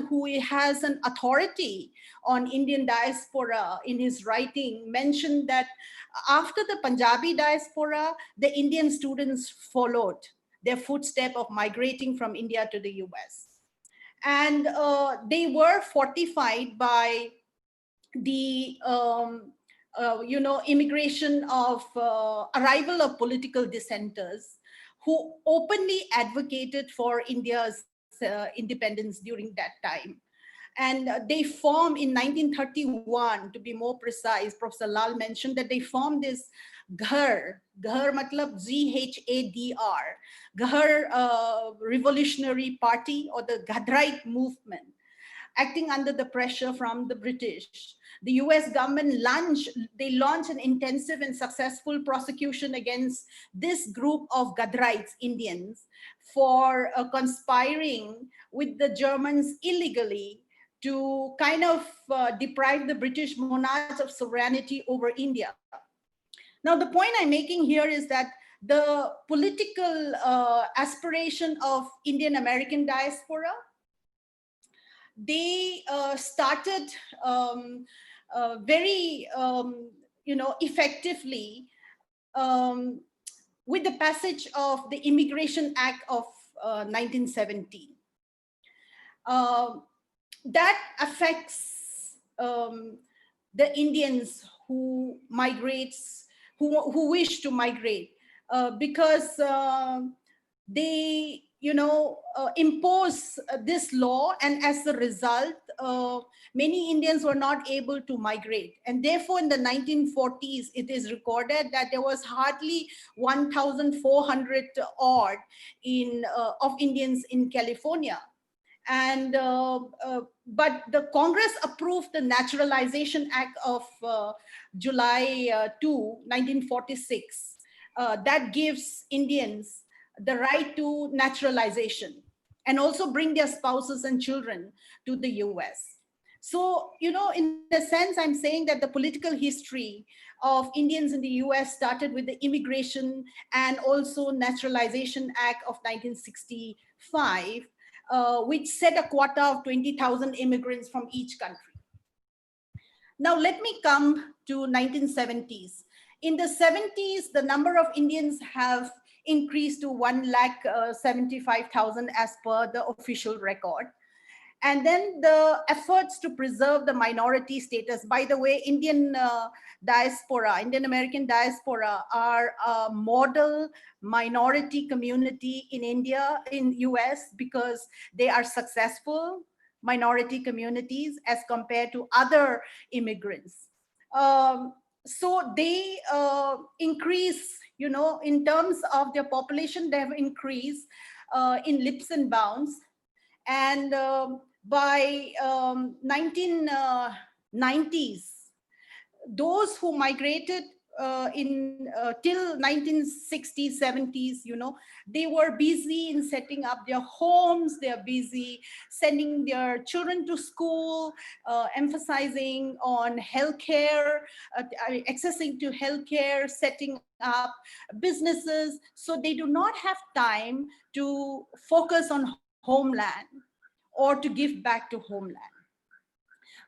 who has an authority on Indian diaspora in his writing mentioned that after the Punjabi diaspora, the Indian students followed their footstep of migrating from India to the US. And they were fortified by the immigration of arrival of political dissenters who openly advocated for India's independence during that time. And they formed in 1931, to be more precise, Professor Lal mentioned that they formed this Ghar matlab Ghadr, Ghar Revolutionary Party, or the Ghadrite movement, acting under the pressure from the British. The US government launched an intensive and successful prosecution against this group of Ghadrites, Indians, for conspiring with the Germans illegally to kind of deprive the British monarchs of sovereignty over India. Now, the point I'm making here is that the political aspiration of Indian American diaspora, they started very, effectively with the passage of the Immigration Act of 1917. That affects the Indians who wish to migrate, because they impose this law, and as a result, many Indians were not able to migrate. And therefore, in the 1940s, it is recorded that there was hardly 1,400 odd of Indians in California. And but the Congress approved the Naturalization Act of July 2, 1946, that gives Indians the right to naturalization and also bring their spouses and children to the US. So, in a sense, I'm saying that the political history of Indians in the US started with the Immigration and also Naturalization Act of 1965, which set a quota of 20,000 immigrants from each country. Now, let me come to 1970s. In the 70s, the number of Indians have increased to 1,75,000 as per the official record. And then the efforts to preserve the minority status. By the way, Indian American diaspora are a model minority community in India, in US, because they are successful minority communities as compared to other immigrants. So they increase, in terms of their population, they have increased in leaps and bounds. And by 1990s, those who migrated till 1960s, 70s, they were busy in setting up their homes. They are busy sending their children to school, emphasizing on healthcare, accessing to healthcare, setting up businesses. So they do not have time to focus on homeland or to give back to homeland.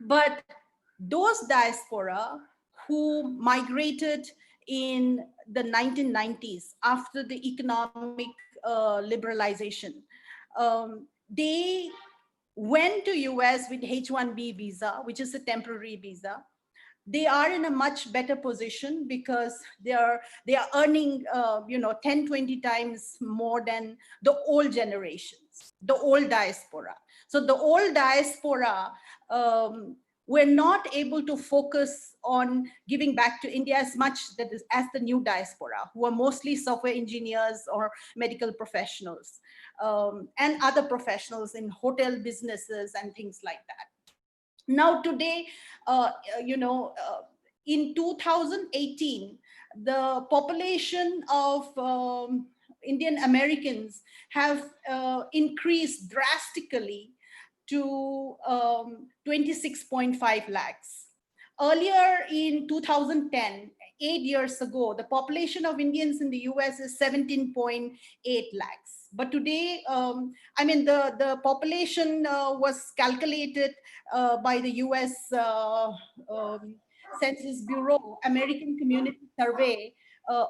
But those diaspora who migrated in the 1990s after the economic liberalization, they went to US with H-1B visa, which is a temporary visa. They are in a much better position because they are earning 10, 20 times more than the old generations, the old diaspora. So the old diaspora were not able to focus on giving back to India as much as the new diaspora, who are mostly software engineers or medical professionals, and other professionals in hotel businesses and things like that. Now today, in 2018, the population of Indian Americans have increased drastically to 26.5 lakhs. Earlier in 2010, 8 years ago, the population of Indians in the US is 17.8 lakhs. But today, I mean, the population was calculated by the US um, Census Bureau, American Community Survey,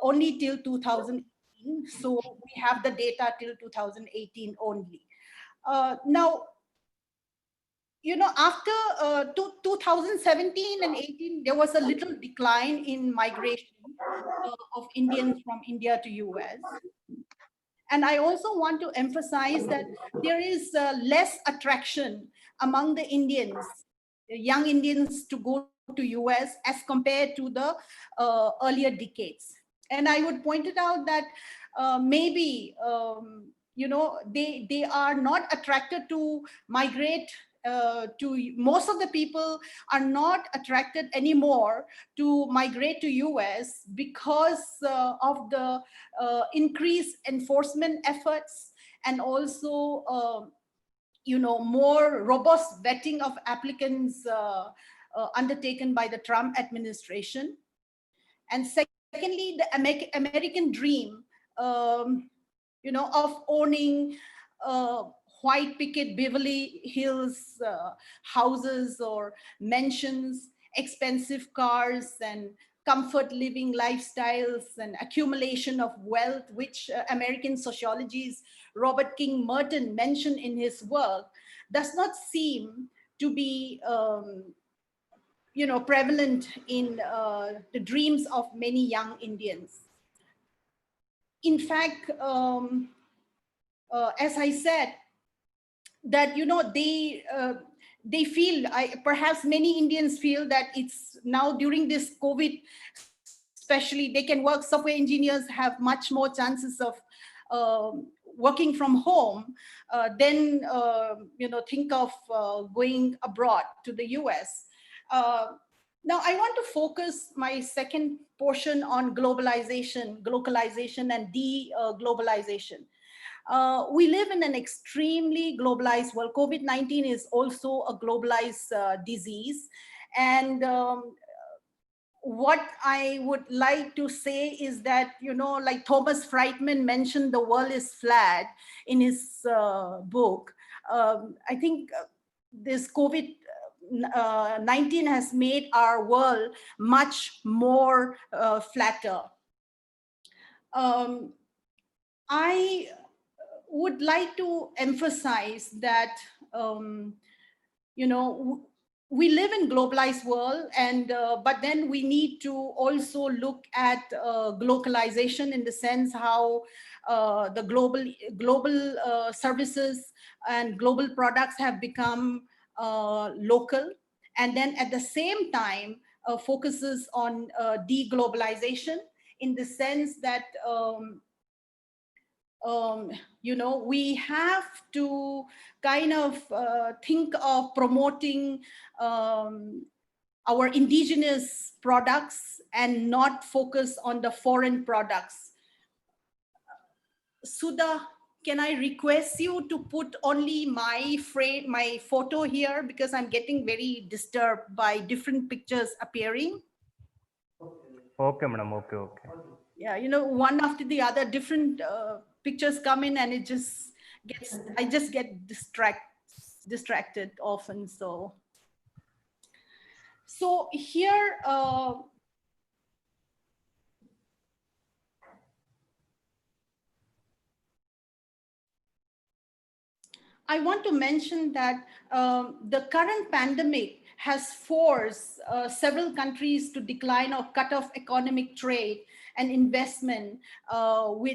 only till 2018. So we have the data till 2018 only. Now, after 2017 and 18, there was a little decline in migration of Indians from India to US. And I also want to emphasize that there is less attraction among the Indians, the young Indians, to go to US as compared to the earlier decades. And I would point it out that maybe, they are not attracted to migrate to, most of the people are not attracted anymore to migrate to US because of the increased enforcement efforts, and also more robust vetting of applicants undertaken by the Trump administration. And secondly, the American dream, of owning white picket Beverly Hills houses or mansions, expensive cars, and comfort living lifestyles and accumulation of wealth, which American sociologist Robert King Merton mentioned in his work, does not seem to be prevalent in the dreams of many young Indians. In fact, as I said, that they feel, perhaps many Indians feel that it's now during this COVID, especially, they can work. Software engineers have much more chances of working from home than think of going abroad to the US. Now, I want to focus my second portion on globalization, localization, and de-globalization. We live in an extremely globalized world. COVID-19 is also a globalized disease. And what I would like to say is that, like Thomas Friedman mentioned, the world is flat in his book. I think this COVID-19 has made our world much more flatter. I would like to emphasize that, we live in globalized world, and but then we need to also look at globalization, in the sense how the global services and global products have become local, and then at the same time focuses on deglobalization, in the sense that we have to kind of think of promoting our indigenous products and not focus on the foreign products. Sudha, can I request you to put only my photo here, because I'm getting very disturbed by different pictures appearing. Okay, madam. Okay. Yeah, one after the other, different pictures come in, and I just get distracted often. So here, I want to mention that the current pandemic has forced several countries to decline or cut off economic trade and investment,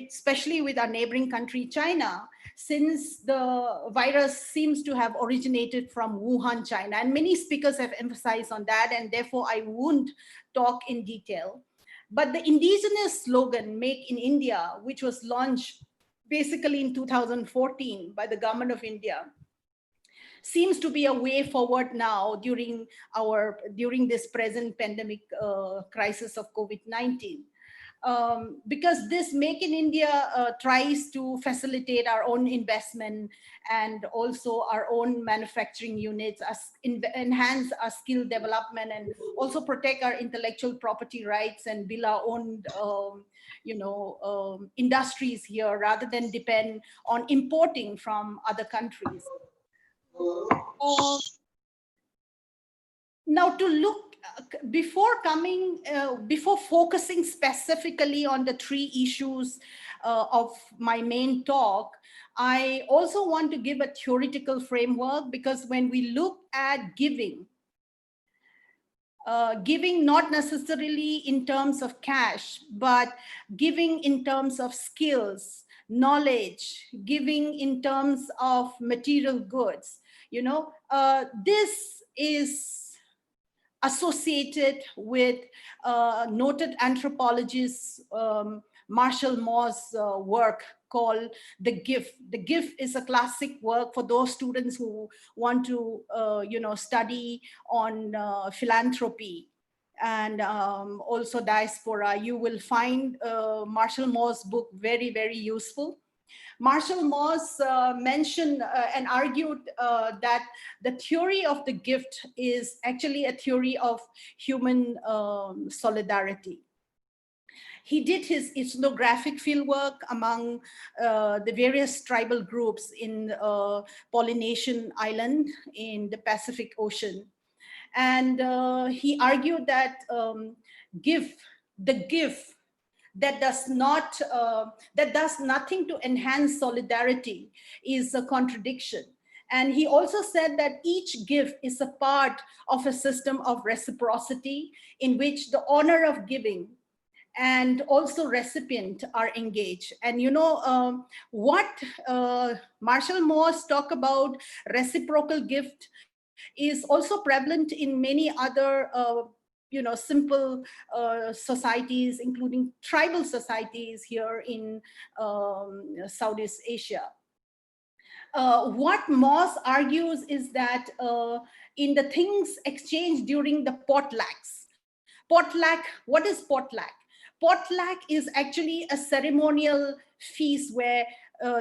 especially with our neighboring country, China, since the virus seems to have originated from Wuhan, China. And many speakers have emphasized on that, and therefore I won't talk in detail. But the indigenous slogan, Make in India, which was launched basically in 2014 by the government of India, seems to be a way forward now during this present pandemic crisis of COVID-19. because this Make in India tries to facilitate our own investment and also our own manufacturing units, enhance our skill development, and also protect our intellectual property rights and build our own industries here rather than depend on importing from other countries. Now, to look before focusing specifically on the three issues of my main talk, I also want to give a theoretical framework, because when we look at giving not necessarily in terms of cash, but giving in terms of skills, knowledge, giving in terms of material goods, this is associated with noted anthropologist Marshall Moore's work called The Gift. The Gift is a classic work for those students who want to, study on philanthropy and also diaspora. You will find Marshall Moore's book very, very useful. Marshall Moss mentioned and argued that the theory of the gift is actually a theory of human solidarity. He did his ethnographic fieldwork among the various tribal groups in Polynesian Island in the Pacific Ocean. And he argued that the gift that does nothing to enhance solidarity is a contradiction. And he also said that each gift is a part of a system of reciprocity in which the honor of giving and also recipient are engaged. And what Marshall Moore's talk about reciprocal gift is also prevalent in many other simple societies, including tribal societies here in Southeast Asia. What Moss argues is that in the things exchanged during the potlucks, what is potluck? Potluck is actually a ceremonial feast where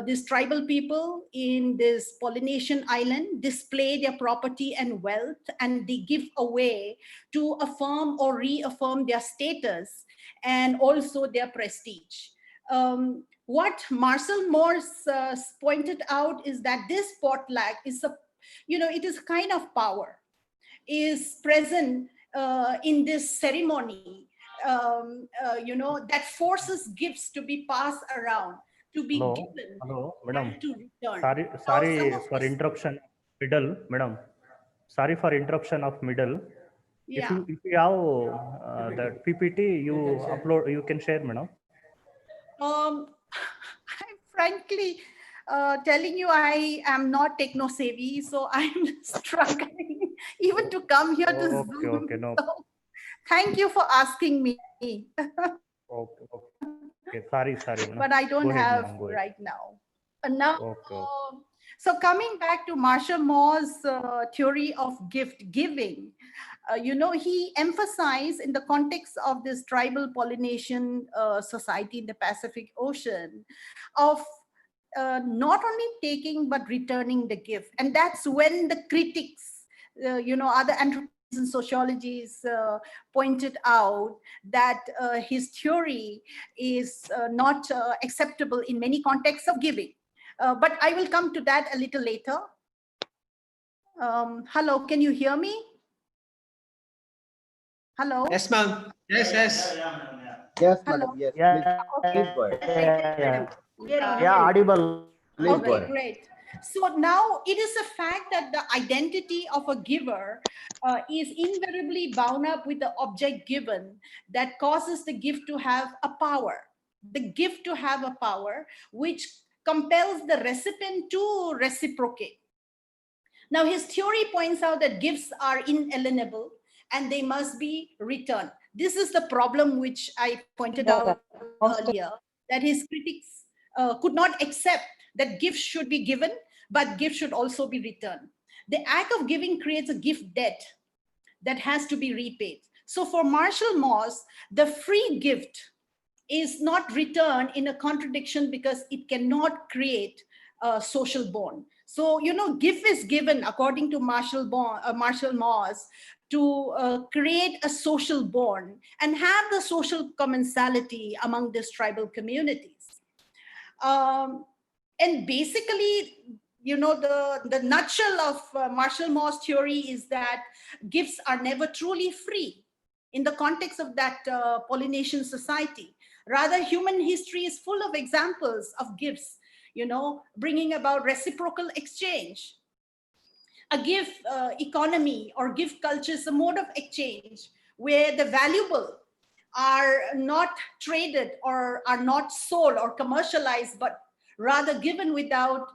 these tribal people in this Polynesian island display their property and wealth, and they give away to affirm or reaffirm their status and also their prestige. What Marshall Morse pointed out is that this potluck is it is a kind of power is present in this ceremony, that forces gifts to be passed around, to be given, madam. and to return. Sorry for interruption. Middle, madam. Sorry for interruption of middle. Yeah. If you have that PPT, you can share, madam. I'm frankly telling you, I am not techno savvy, so I'm struggling even to come here to Zoom. Okay, no. So, thank you for asking me. Okay. Sorry. But I don't have right now. Now, so coming back to Marshall Moore's theory of gift giving, he emphasized in the context of this tribal Polynesian society in the Pacific Ocean of not only taking but returning the gift. And that's when the critics, other anthropologists and sociologists pointed out that his theory is not acceptable in many contexts of giving. But I will come to that a little later. Hello, can you hear me? Hello? Yes, ma'am. Yes. Yes, madam. Yes. Please go ahead. Yeah, audible. Okay, great. So now it is a fact that the identity of a giver is invariably bound up with the object given that causes the gift to have a power. The gift to have a power which compels the recipient to reciprocate. Now his theory points out that gifts are inalienable and they must be returned. This is the problem which I pointed out earlier, that his critics could not accept that gifts should be given, but gifts should also be returned. The act of giving creates a gift debt that has to be repaid. So for Marshall Moss, the free gift is not returned in a contradiction because it cannot create a social bond. So, gift is given according to Marshall Moss to create a social bond and have the social commensality among these tribal communities. And basically, the nutshell of Marshall Moss theory is that gifts are never truly free in the context of that Polynesian society. Rather, human history is full of examples of gifts, bringing about reciprocal exchange. A gift economy or gift culture is a mode of exchange where the valuable are not traded or are not sold or commercialized, but rather given without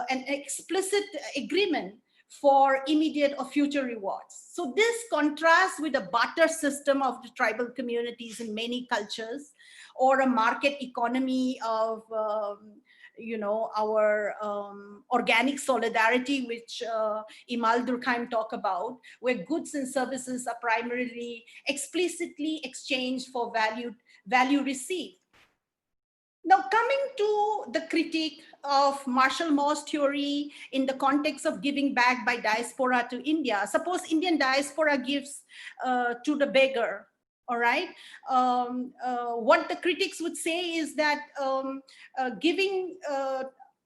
an explicit agreement for immediate or future rewards. So this contrasts with the barter system of the tribal communities in many cultures, or a market economy of our organic solidarity, which Imal Durkheim talk about, where goods and services are primarily explicitly exchanged for value received. Now, coming to the critique of Marshall Moss theory in the context of giving back by diaspora to India. Suppose Indian diaspora gives to the beggar, all right? What the critics would say is that giving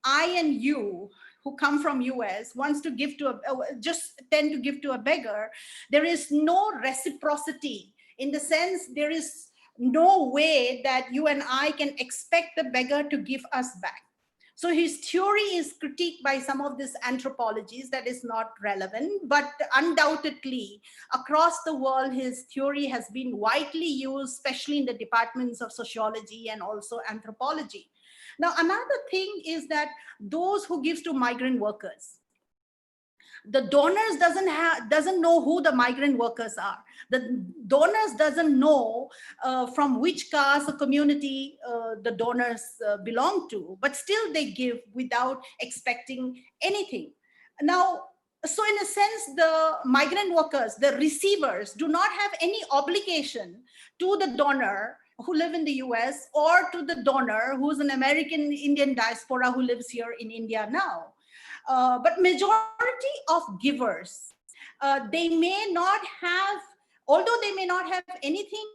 I and you who come from US wants to give to just tend to give to a beggar. There is no reciprocity, in the sense there is no way that you and I can expect the beggar to give us back. So his theory is critiqued by some of these anthropologies that is not relevant, but undoubtedly across the world, his theory has been widely used, especially in the departments of sociology and also anthropology. Now, another thing is that those who give to migrant workers, the donors doesn't know who the migrant workers are. The donors doesn't know from which caste or community the donors belong to, but still they give without expecting anything. Now, so in a sense, the migrant workers, the receivers, do not have any obligation to the donor who live in the US, or to the donor who's an American Indian diaspora who lives here in India now. But majority of givers, they may not have, although they may not have anything,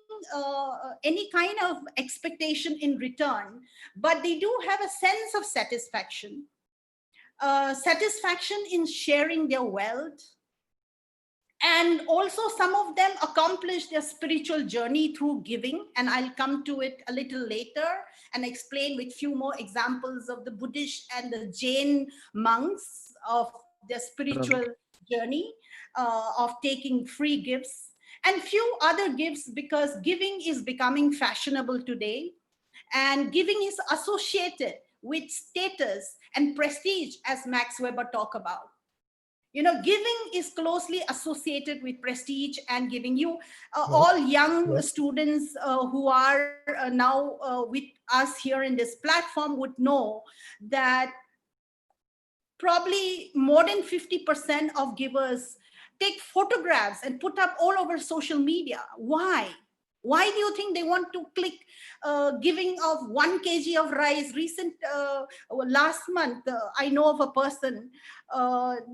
any kind of expectation in return, but they do have a sense of satisfaction. Satisfaction in sharing their wealth. And also some of them accomplish their spiritual journey through giving. And I'll come to it a little later and explain with few more examples of the Buddhist and the Jain monks of their spiritual journey of taking free gifts, and few other gifts, because giving is becoming fashionable today. And giving is associated with status and prestige, as Max Weber talked about. Giving is closely associated with prestige and giving. All young students who are now with us here in this platform would know that probably more than 50% of givers take photographs and put up all over social media. Why? Why do you think they want to click giving of 1 kg of rice? Last month, I know of a person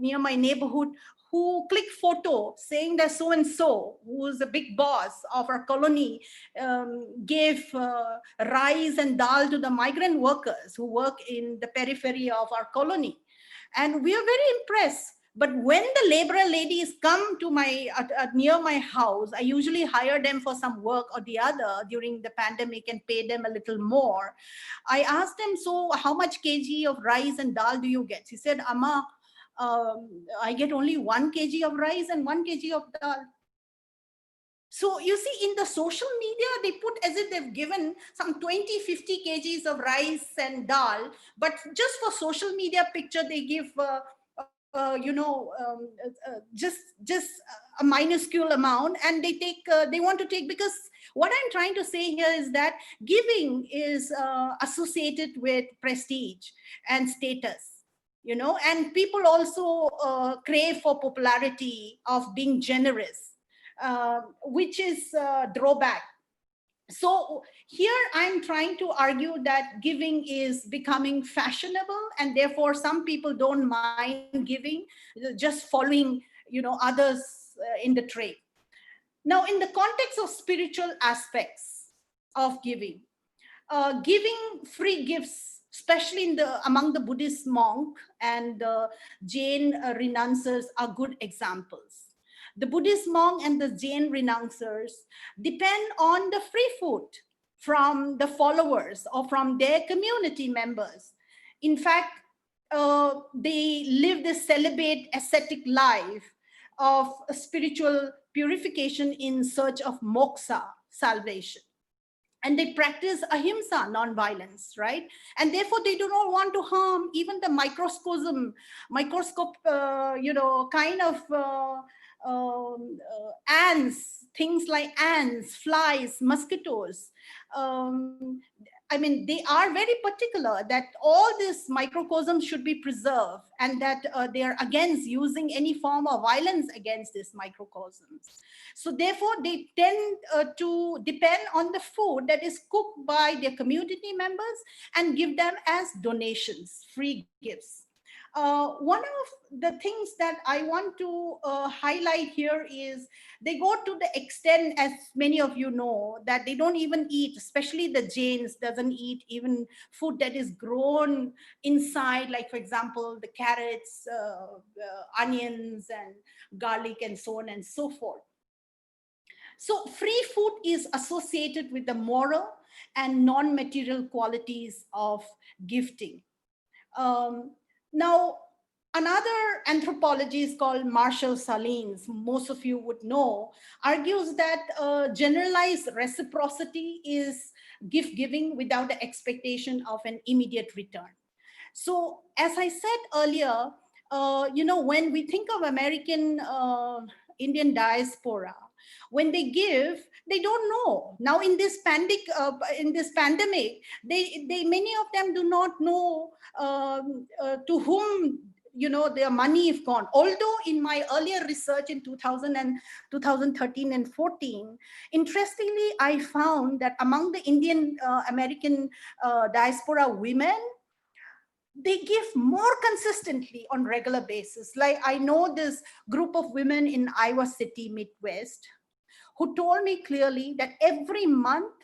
near my neighborhood who clicked photo saying that so-and-so, who is a big boss of our colony, gave rice and dal to the migrant workers who work in the periphery of our colony. And we are very impressed. But when the laborer ladies come to near my house, I usually hire them for some work or the other during the pandemic and pay them a little more. I asked them, so how much kg of rice and dal do you get? She said, Amma, I get only 1 kg of rice and 1 kg of dal. So you see, in the social media, they put as if they've given some 20, 50 kgs of rice and dal, but just for social media picture, they give just a minuscule amount, and they want to take, because what I'm trying to say here is that giving is associated with prestige and status, and people also crave for popularity of being generous, which is a drawback. So here I'm trying to argue that giving is becoming fashionable, and therefore some people don't mind giving, just following, others in the trade. Now, in the context of spiritual aspects of giving, giving free gifts, especially among the Buddhist monk and Jain renouncers, are good examples. The Buddhist monk and the Jain renouncers depend on the free food from the followers or from their community members. In fact, they live this celibate ascetic life of spiritual purification in search of moksha, salvation. And they practice ahimsa, non-violence, right? And therefore they do not want to harm even the microscope, kind of ants, things like ants, flies, mosquitoes. um, I mean, they are very particular that all these microcosms should be preserved, and that they are against using any form of violence against these microcosms. So therefore, they tend to depend on the food that is cooked by their community members and give them as donations, free gifts. One of the things that I want to highlight here is they go to the extent, as many of you know, that they don't even eat, especially the Jains doesn't eat even food that is grown inside, like for example, the carrots, onions and garlic and so on and so forth. So free food is associated with the moral and non-material qualities of gifting. Um, Now, another anthropologist called Marshall Salins, most of you would know, argues that generalized reciprocity is gift giving without the expectation of an immediate return. So, as I said earlier, when we think of American Indian diaspora, when they give, they don't know. Now, in this pandemic, they many of them do not know to whom their money is gone. Although in my earlier research in 2013 and 14, interestingly, I found that among the Indian American diaspora women, they give more consistently on regular basis. Like I know this group of women in Iowa City, Midwest, who told me clearly that every month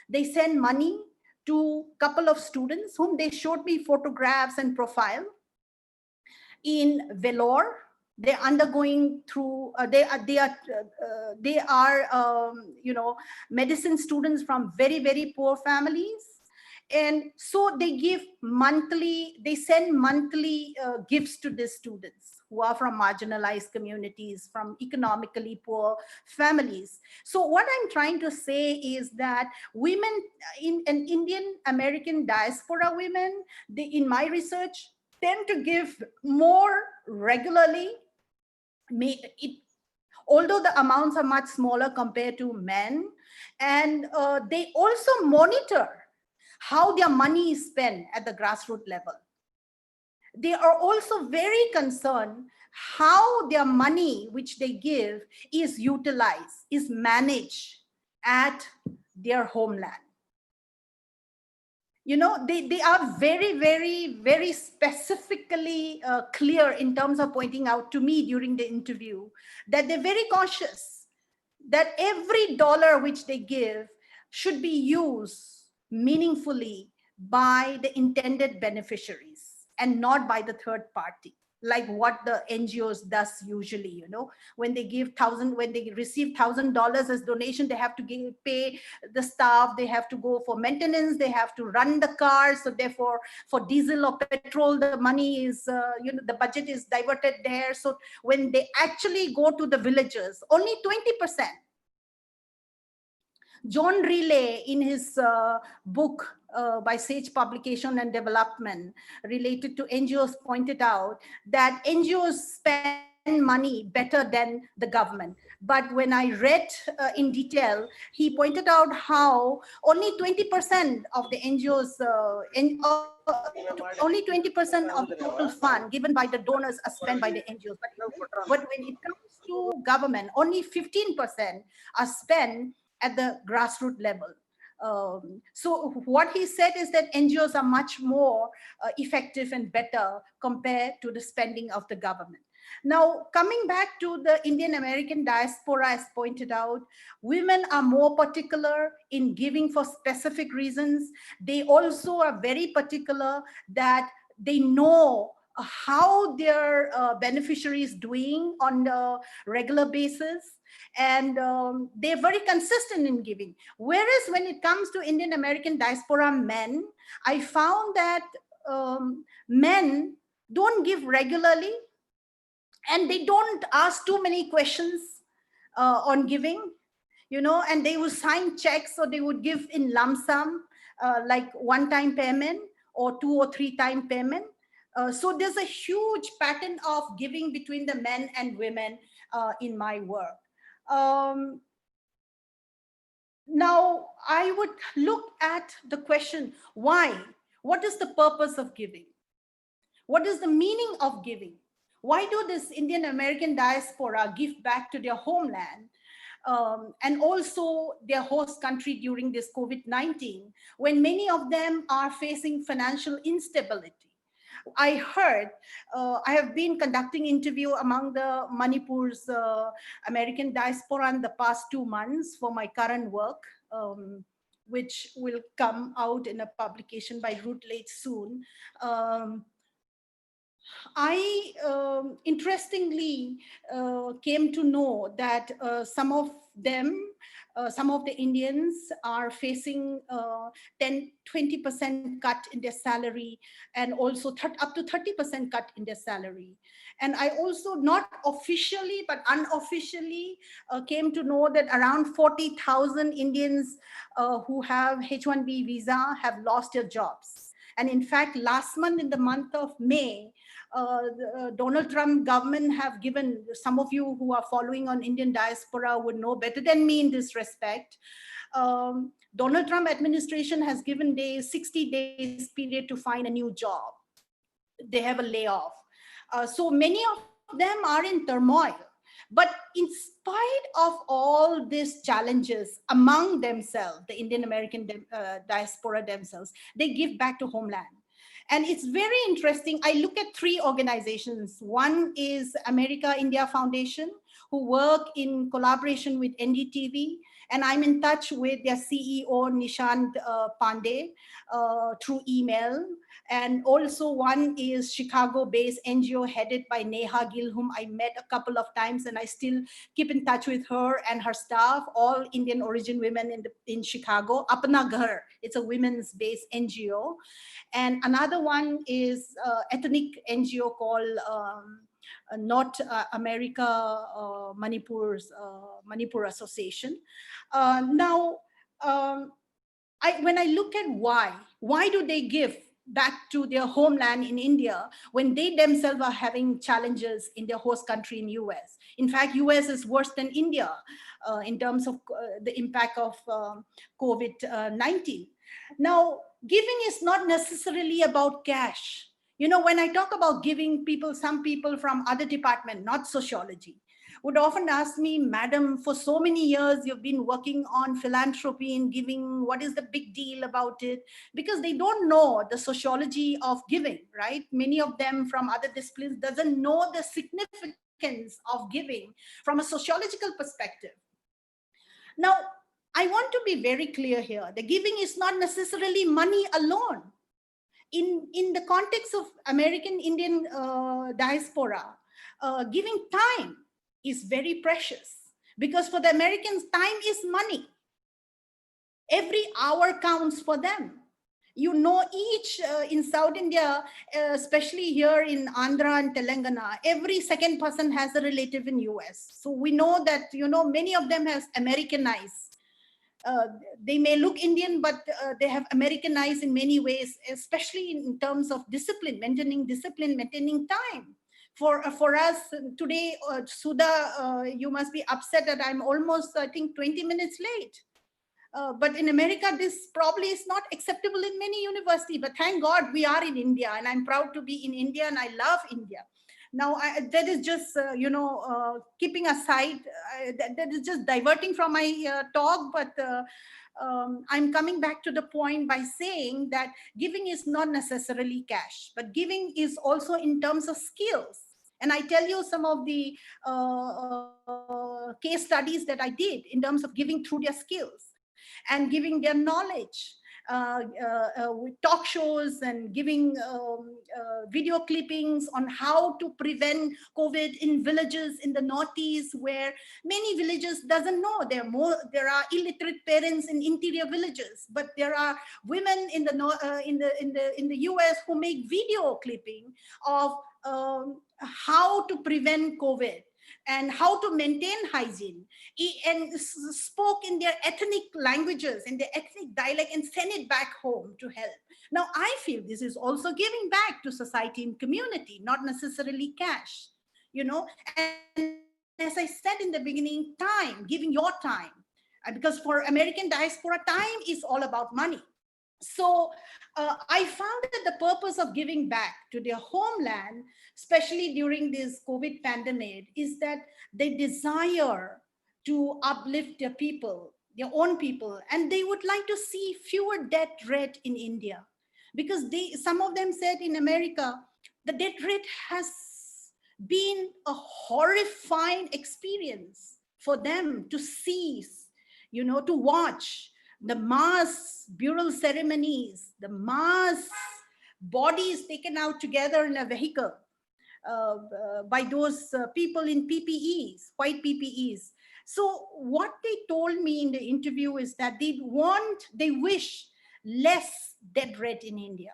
they send money to a couple of students whom they showed me photographs and profile in Vellore. They're undergoing through, they are medicine students from very, very poor families. And so they send monthly gifts to the students who are from marginalized communities, from economically poor families. So what I'm trying to say is that women in an Indian American diaspora women, in my research, tend to give more regularly. Although the amounts are much smaller compared to men, and they also monitor how their money is spent at the grassroots level. They are also very concerned how their money, which they give, is utilized, is managed at their homeland. They are very, very, very specifically clear in terms of pointing out to me during the interview that they're very cautious that every dollar which they give should be used meaningfully by the intended beneficiaries and not by the third party, like what the NGOs does usually. When they receive $1,000 as donation, they have to pay the staff, they have to go for maintenance, they have to run the car. So therefore, for diesel or petrol, the money is, the budget is diverted there. So when they actually go to the villages, only 20%. John Relay, in his book by Sage Publication and Development related to NGOs, pointed out that NGOs spend money better than the government. But when I read in detail, he pointed out how only 20% of the NGOs, only 20% of the total fund given by the donors are spent by the NGOs. But when it comes to government, only 15% are spent at the grassroots level. So what he said is that NGOs are much more effective and better compared to the spending of the government. Now, coming back to the Indian American diaspora, as pointed out, women are more particular in giving for specific reasons. They also are very particular that they know how their beneficiary is doing on a regular basis, and they're very consistent in giving. Whereas when it comes to Indian American diaspora men, I found that men don't give regularly, and they don't ask too many questions on giving, and they would sign checks, or they would give in lump sum, like one-time payment or 2 or 3 time payment. So there's a huge pattern of giving between the men and women in my work. Now, I would look at the question, why? What is the purpose of giving? What is the meaning of giving? Why do this Indian American diaspora give back to their homeland and also their host country during this COVID-19, when many of them are facing financial instability? I heard, I have been conducting interview among the Manipur's American diaspora in the past 2 months for my current work, which will come out in a publication by Routledge soon. I interestingly came to know that some of the Indians are facing 10-20% cut in their salary, and also up to 30% cut in their salary. And I also, not officially but unofficially, came to know that around 40,000 Indians who have H-1B visa have lost their jobs. And in fact, last month, in the month of May, the Donald Trump government have given, some of you who are following on Indian diaspora would know better than me in this respect. Donald Trump administration has given 60 days period to find a new job. They have a layoff. So many of them are in turmoil. But in spite of all these challenges among themselves, the Indian American diaspora themselves, they give back to homeland. And it's very interesting. I look at 3 organizations. One is America India Foundation, who work in collaboration with NDTV. And I'm in touch with their CEO, Nishant Pandey, through email. And also one is Chicago-based NGO headed by Neha Gill, whom I met a couple of times, and I still keep in touch with her and her staff, all Indian origin women in Chicago. Apna Ghar, it's a women's based NGO. And another one is ethnic NGO called North America Manipur Association. Now, when I look at why do they give back to their homeland in India when they themselves are having challenges in their host country in US? In fact, US is worse than India in terms of the impact of COVID-19. Now, giving is not necessarily about cash. When I talk about giving, some people from other department, not sociology, would often ask me, Madam, for so many years, you've been working on philanthropy and giving. What is the big deal about it? Because they don't know the sociology of giving, right? Many of them from other disciplines doesn't know the significance of giving from a sociological perspective. Now, I want to be very clear here. The giving is not necessarily money alone. In the context of American Indian diaspora, giving time is very precious, because for the Americans, time is money. Every hour counts for them. Each in South India, especially here in Andhra and Telangana, every second person has a relative in US. So we know that, many of them has Americanized. They may look Indian, but they have Americanized in many ways, especially in terms of discipline, maintaining time. For us today, Sudha, you must be upset that I'm almost, I think, 20 minutes late. But in America, this probably is not acceptable in many universities. But thank God we are in India, and I'm proud to be in India, and I love India. Now, that is just, keeping aside, that is just diverting from my talk, but I'm coming back to the point by saying that giving is not necessarily cash, but giving is also in terms of skills. And I tell you some of the case studies that I did in terms of giving through their skills and giving their knowledge, with talk shows and giving video clippings on how to prevent COVID in villages in the Northeast, where many villages doesn't know. There are illiterate parents in interior villages, but there are women in the US who make video clipping of how to prevent COVID and how to maintain hygiene, and spoke in their ethnic languages, in their ethnic dialect, and send it back home to help. Now, I feel this is also giving back to society and community, not necessarily cash, and as I said in the beginning, time, giving your time, because for American diaspora, time is all about money. So I found that the purpose of giving back to their homeland, especially during this COVID pandemic, is that they desire to uplift their people, their own people, and they would like to see fewer death rate in India, because some of them said in America the death rate has been a horrifying experience for them to see, to watch the mass burial ceremonies, the mass bodies taken out together in a vehicle by those people in PPEs, white PPEs. So what they told me in the interview is that they wish less death rate in India.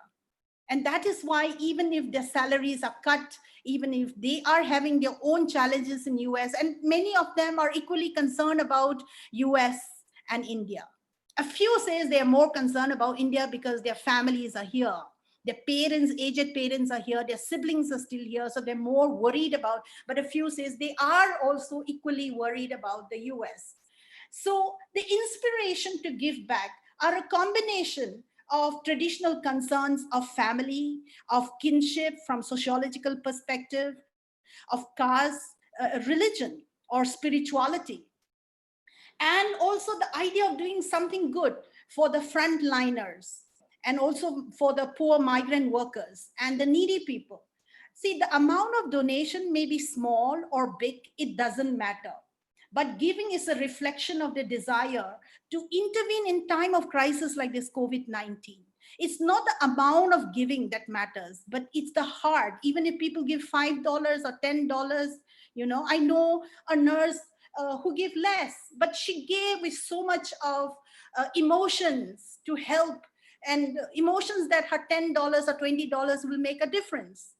And that is why even if their salaries are cut, even if they are having their own challenges in US, and many of them are equally concerned about US and India. A few says they are more concerned about India because their families are here. Their parents, aged parents are here, their siblings are still here, so they're more worried about, but a few says they are also equally worried about the US. So the inspiration to give back are a combination of traditional concerns of family, of kinship from sociological perspective, of caste, religion, or spirituality, and also the idea of doing something good for the frontliners and also for the poor migrant workers and the needy people. See, the amount of donation may be small or big, it doesn't matter. But giving is a reflection of the desire to intervene in time of crisis like this COVID-19. It's not the amount of giving that matters, but it's the heart. Even if people give $5 or $10, I know a nurse who gave less, but she gave with so much of emotions to help, and emotions that her $10 or $20 will make a difference.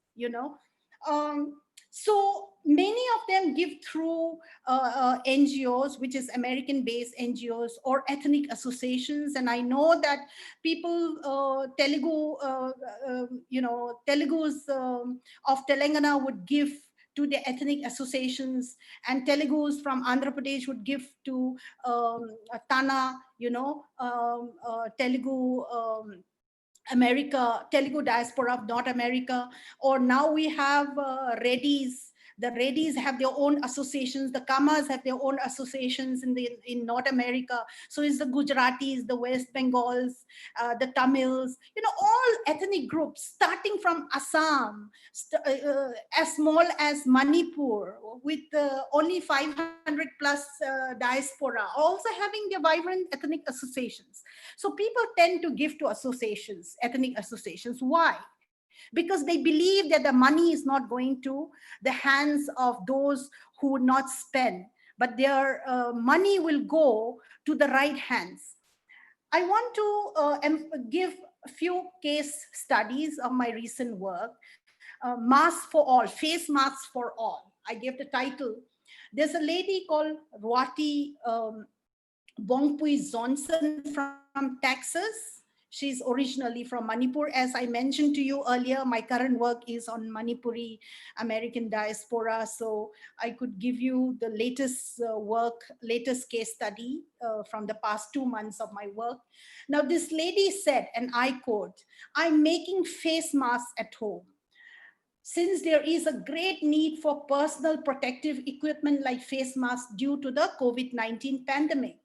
So many of them give through NGOs, which is American-based NGOs or ethnic associations. And I know that people, Telugus of Telangana would give to the ethnic associations, and Telugus from Andhra Pradesh would give to Tana, Telugu Telugu diaspora of North America, or now we have Reddys. The Reddys have their own associations. The Kamas have their own associations in North America. So it's the Gujaratis, the West Bengals, the Tamils, all ethnic groups, starting from Assam, as small as Manipur, with only 500 plus diaspora, also having their vibrant ethnic associations. So people tend to give to associations, ethnic associations. Why? Because they believe that the money is not going to the hands of those who would not spend, but their money will go to the right hands. I want to give a few case studies of my recent work. Mask for all, face masks for all. I gave the title. There's a lady called Rwati Bongpui Johnson from Texas. She's originally from Manipur. As I mentioned to you earlier, my current work is on Manipuri American diaspora. So I could give you the latest latest case study from the past 2 months of my work. Now, this lady said, and I quote, "I'm making face masks at home. since there is a great need for personal protective equipment like face masks due to the COVID-19 pandemic.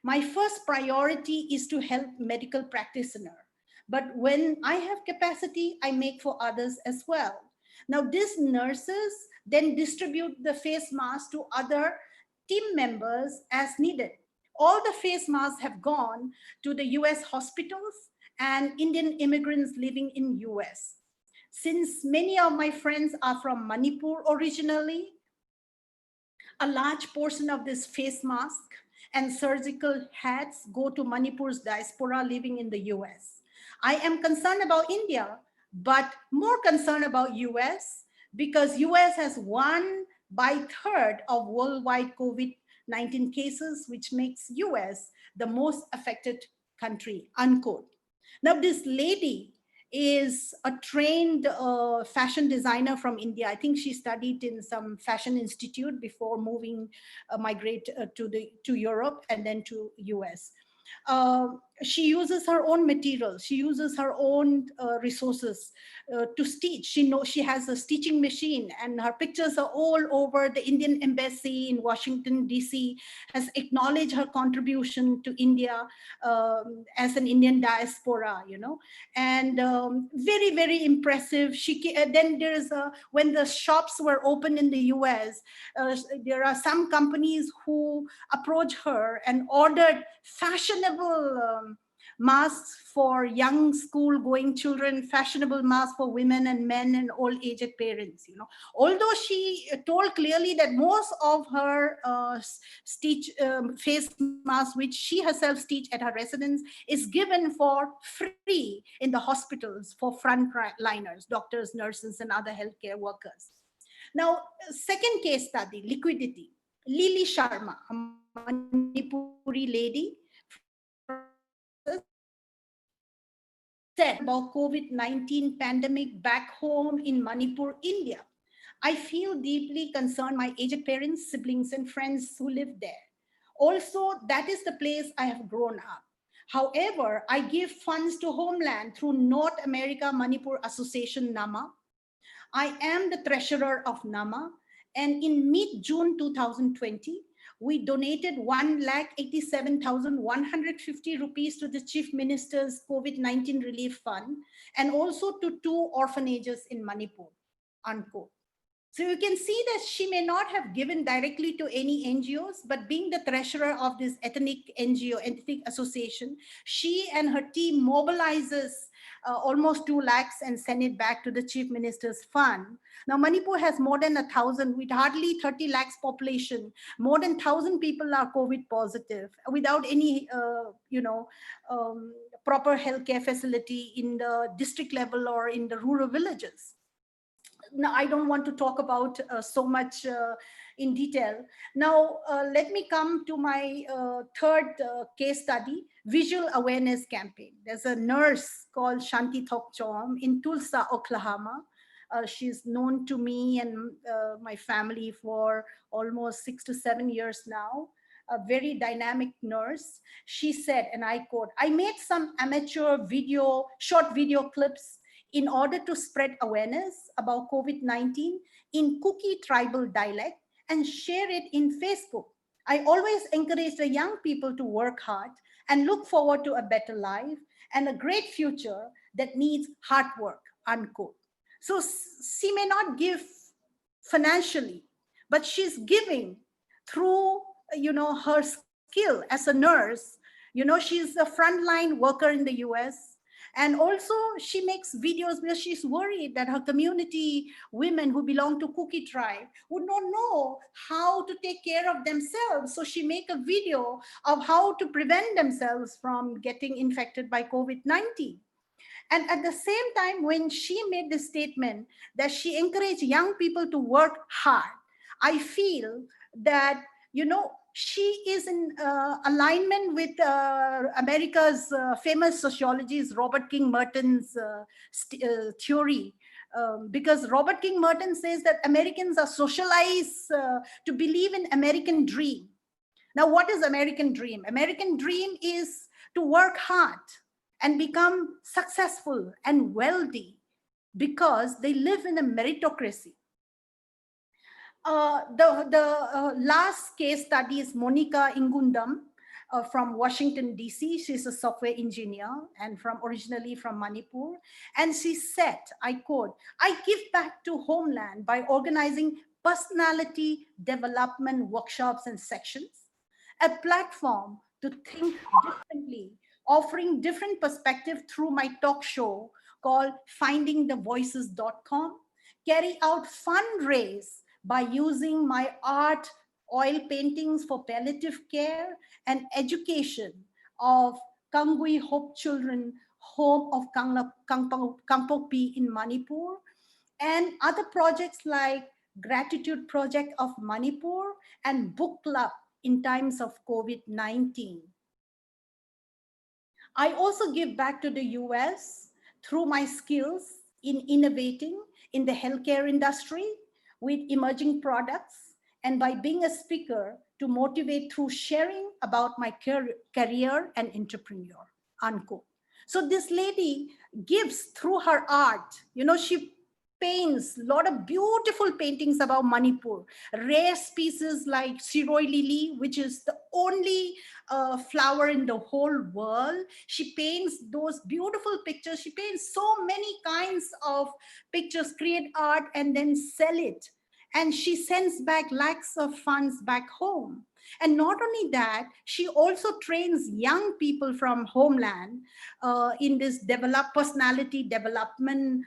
My first priority is to help medical practitioner. But when I have capacity, I make for others as well. Now, these nurses then distribute the face mask to other team members as needed. All the face masks have gone to the US hospitals and Indian immigrants living in US. Since many of my friends are from Manipur originally, a large portion of this face mask and surgical hats go to Manipur's diaspora living in the US. I am concerned about India, but more concerned about US because US has 1/3 of worldwide COVID-19 cases, which makes US the most affected country, unquote. Now, this lady is a trained fashion designer from India. I think she studied in some fashion institute before moving, migrate to Europe and then to US. She uses her own materials. She uses her own resources to stitch. She has a stitching machine, and her pictures are all over. The Indian embassy in Washington D.C. has acknowledged her contribution to India as an Indian diaspora. And very, very impressive. Then there's when the shops were open in the US, there are some companies who approach her and ordered fashionable masks for young school going children, fashionable masks for women and men and old aged parents. Although she told clearly that most of her face masks, which she herself stitched at her residence, is given for free in the hospitals for frontliners, doctors, nurses, and other healthcare workers. Now, second case study, liquidity. Lily Sharma, a Manipuri lady, said about COVID-19 pandemic back home in Manipur, India. I feel deeply concerned my aged parents, siblings, and friends who live there. Also, that is the place I have grown up. However, I give funds to Homeland through North America Manipur Association, NAMA. I am the treasurer of NAMA, and in mid-June 2020, we donated 1,87,150 rupees to the Chief Minister's COVID-19 Relief Fund and also to 2 orphanages in Manipur, unquote. So you can see that she may not have given directly to any NGOs, but being the treasurer of this ethnic NGO, ethnic association, she and her team mobilizes almost 2 lakhs and send it back to the Chief Minister's fund. Now, Manipur has more than 1,000, with hardly 30 lakhs population. More than 1,000 people are COVID positive without any, proper healthcare facility in the district level or in the rural villages. Now, I don't want to talk about so much in detail. Now, let me come to my third case study, visual awareness campaign. There's a nurse called Shanti Thokchom in Tulsa, Oklahoma. She's known to me and my family for almost 6 to 7 years now. A very dynamic nurse. She said, and I quote, "I made some amateur short video clips in order to spread awareness about COVID-19 in Kuki tribal dialect and share it in Facebook. I always encourage the young people to work hard and look forward to a better life and a great future that needs hard work," unquote. So she may not give financially, but she's giving through, her skill as a nurse. She's a frontline worker in the US. And also she makes videos where she's worried that her community women who belong to Kuki tribe would not know how to take care of themselves. So she make a video of how to prevent themselves from getting infected by COVID-19. And at the same time, when she made the statement that she encouraged young people to work hard, I feel that, she is in alignment with America's famous sociologist Robert King Merton's theory. Because Robert King Merton says that Americans are socialized to believe in American dream. Now, what is American dream? American dream is to work hard and become successful and wealthy because they live in a meritocracy. The last case study is Monica Ingundam from Washington, D.C. She's a software engineer and originally from Manipur. And she said, I quote, "I give back to homeland by organizing personality development workshops and sections, a platform to think differently, offering different perspective through my talk show called findingthevoices.com, carry out fundraise by using my art oil paintings for palliative care and education of Kangui Hope Children Home of Kangpokpi in Manipur, and other projects like Gratitude Project of Manipur and Book Club in times of COVID-19. I also give back to the US through my skills in innovating in the healthcare industry with emerging products and by being a speaker to motivate through sharing about my career and entrepreneur, unquote. So this lady gives through her art, she paints a lot of beautiful paintings about Manipur, rare species like Siroi lily, which is the only flower in the whole world. She paints those beautiful pictures. She paints so many kinds of pictures, create art, and then sell it. And she sends back lakhs of funds back home. And not only that, she also trains young people from homeland in this personality development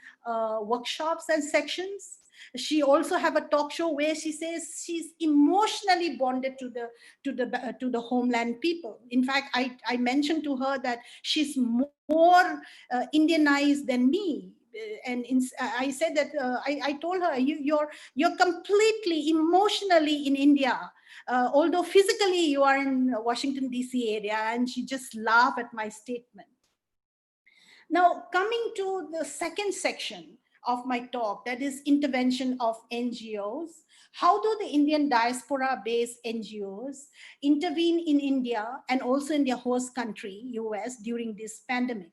workshops and sections. She also have a talk show where she says she's emotionally bonded to the homeland people. In fact, I mentioned to her that she's more Indianized than me. I said that I told her you're completely emotionally in India, although physically you are in Washington D.C. area, and she just laughed at my statement. Now, coming to the second section of my talk, that is intervention of NGOs. How do the Indian diaspora-based NGOs intervene in India and also in their host country, US, during this pandemic?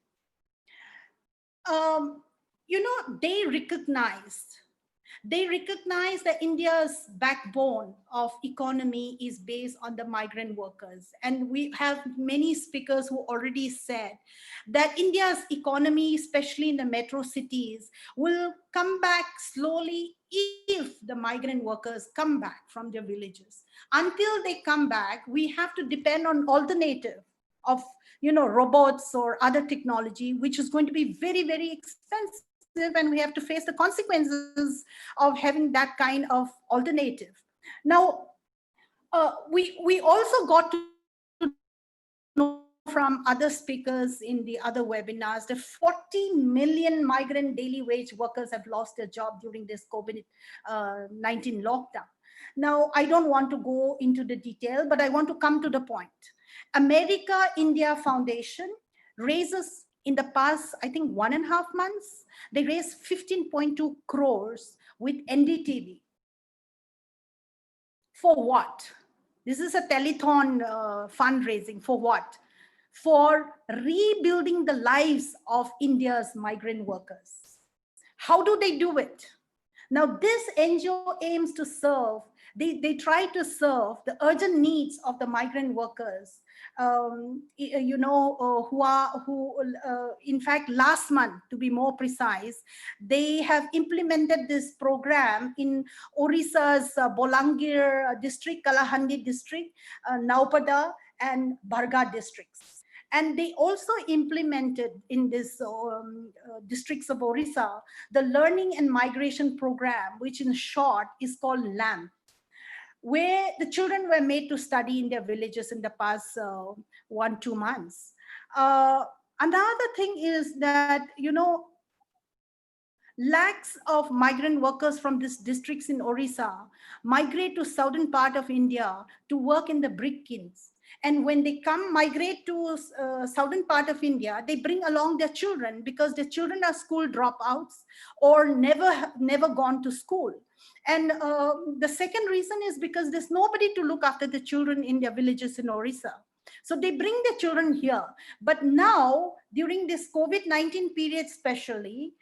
They recognize that India's backbone of economy is based on the migrant workers. And we have many speakers who already said that India's economy, especially in the metro cities, will come back slowly if the migrant workers come back from their villages. Until they come back, we have to depend on alternative of robots or other technology, which is going to be very, very expensive, and we have to face the consequences of having that kind of alternative. Now, we also got to know from other speakers in the other webinars that 40 million migrant daily wage workers have lost their job during this COVID-19 lockdown. Now, I don't want to go into the detail, but I want to come to the point. America India Foundation raises in the past, I think 1.5 months, they raised 15.2 crores with NDTV. For what? This is a telethon fundraising. For what? For rebuilding the lives of India's migrant workers. How do they do it? Now, this NGO aims to serve, they try to serve the urgent needs of the migrant workers, in fact, last month, to be more precise, they have implemented this program in Orissa's Bolangir district, Kalahandi district, Naupada, and Barga districts. And they also implemented in this districts of Orissa, the Learning and Migration Program, which in short is called LAMP, where the children were made to study in their villages in the past 1-2 months. Another thing is that, lakhs of migrant workers from these districts in Orissa migrate to southern part of India to work in the brick kilns. And when they migrate to southern part of India, they bring along their children because their children are school dropouts or never gone to school. And the second reason is because there's nobody to look after the children in their villages in Orissa. So they bring their children here. But now, during this COVID-19 period especially,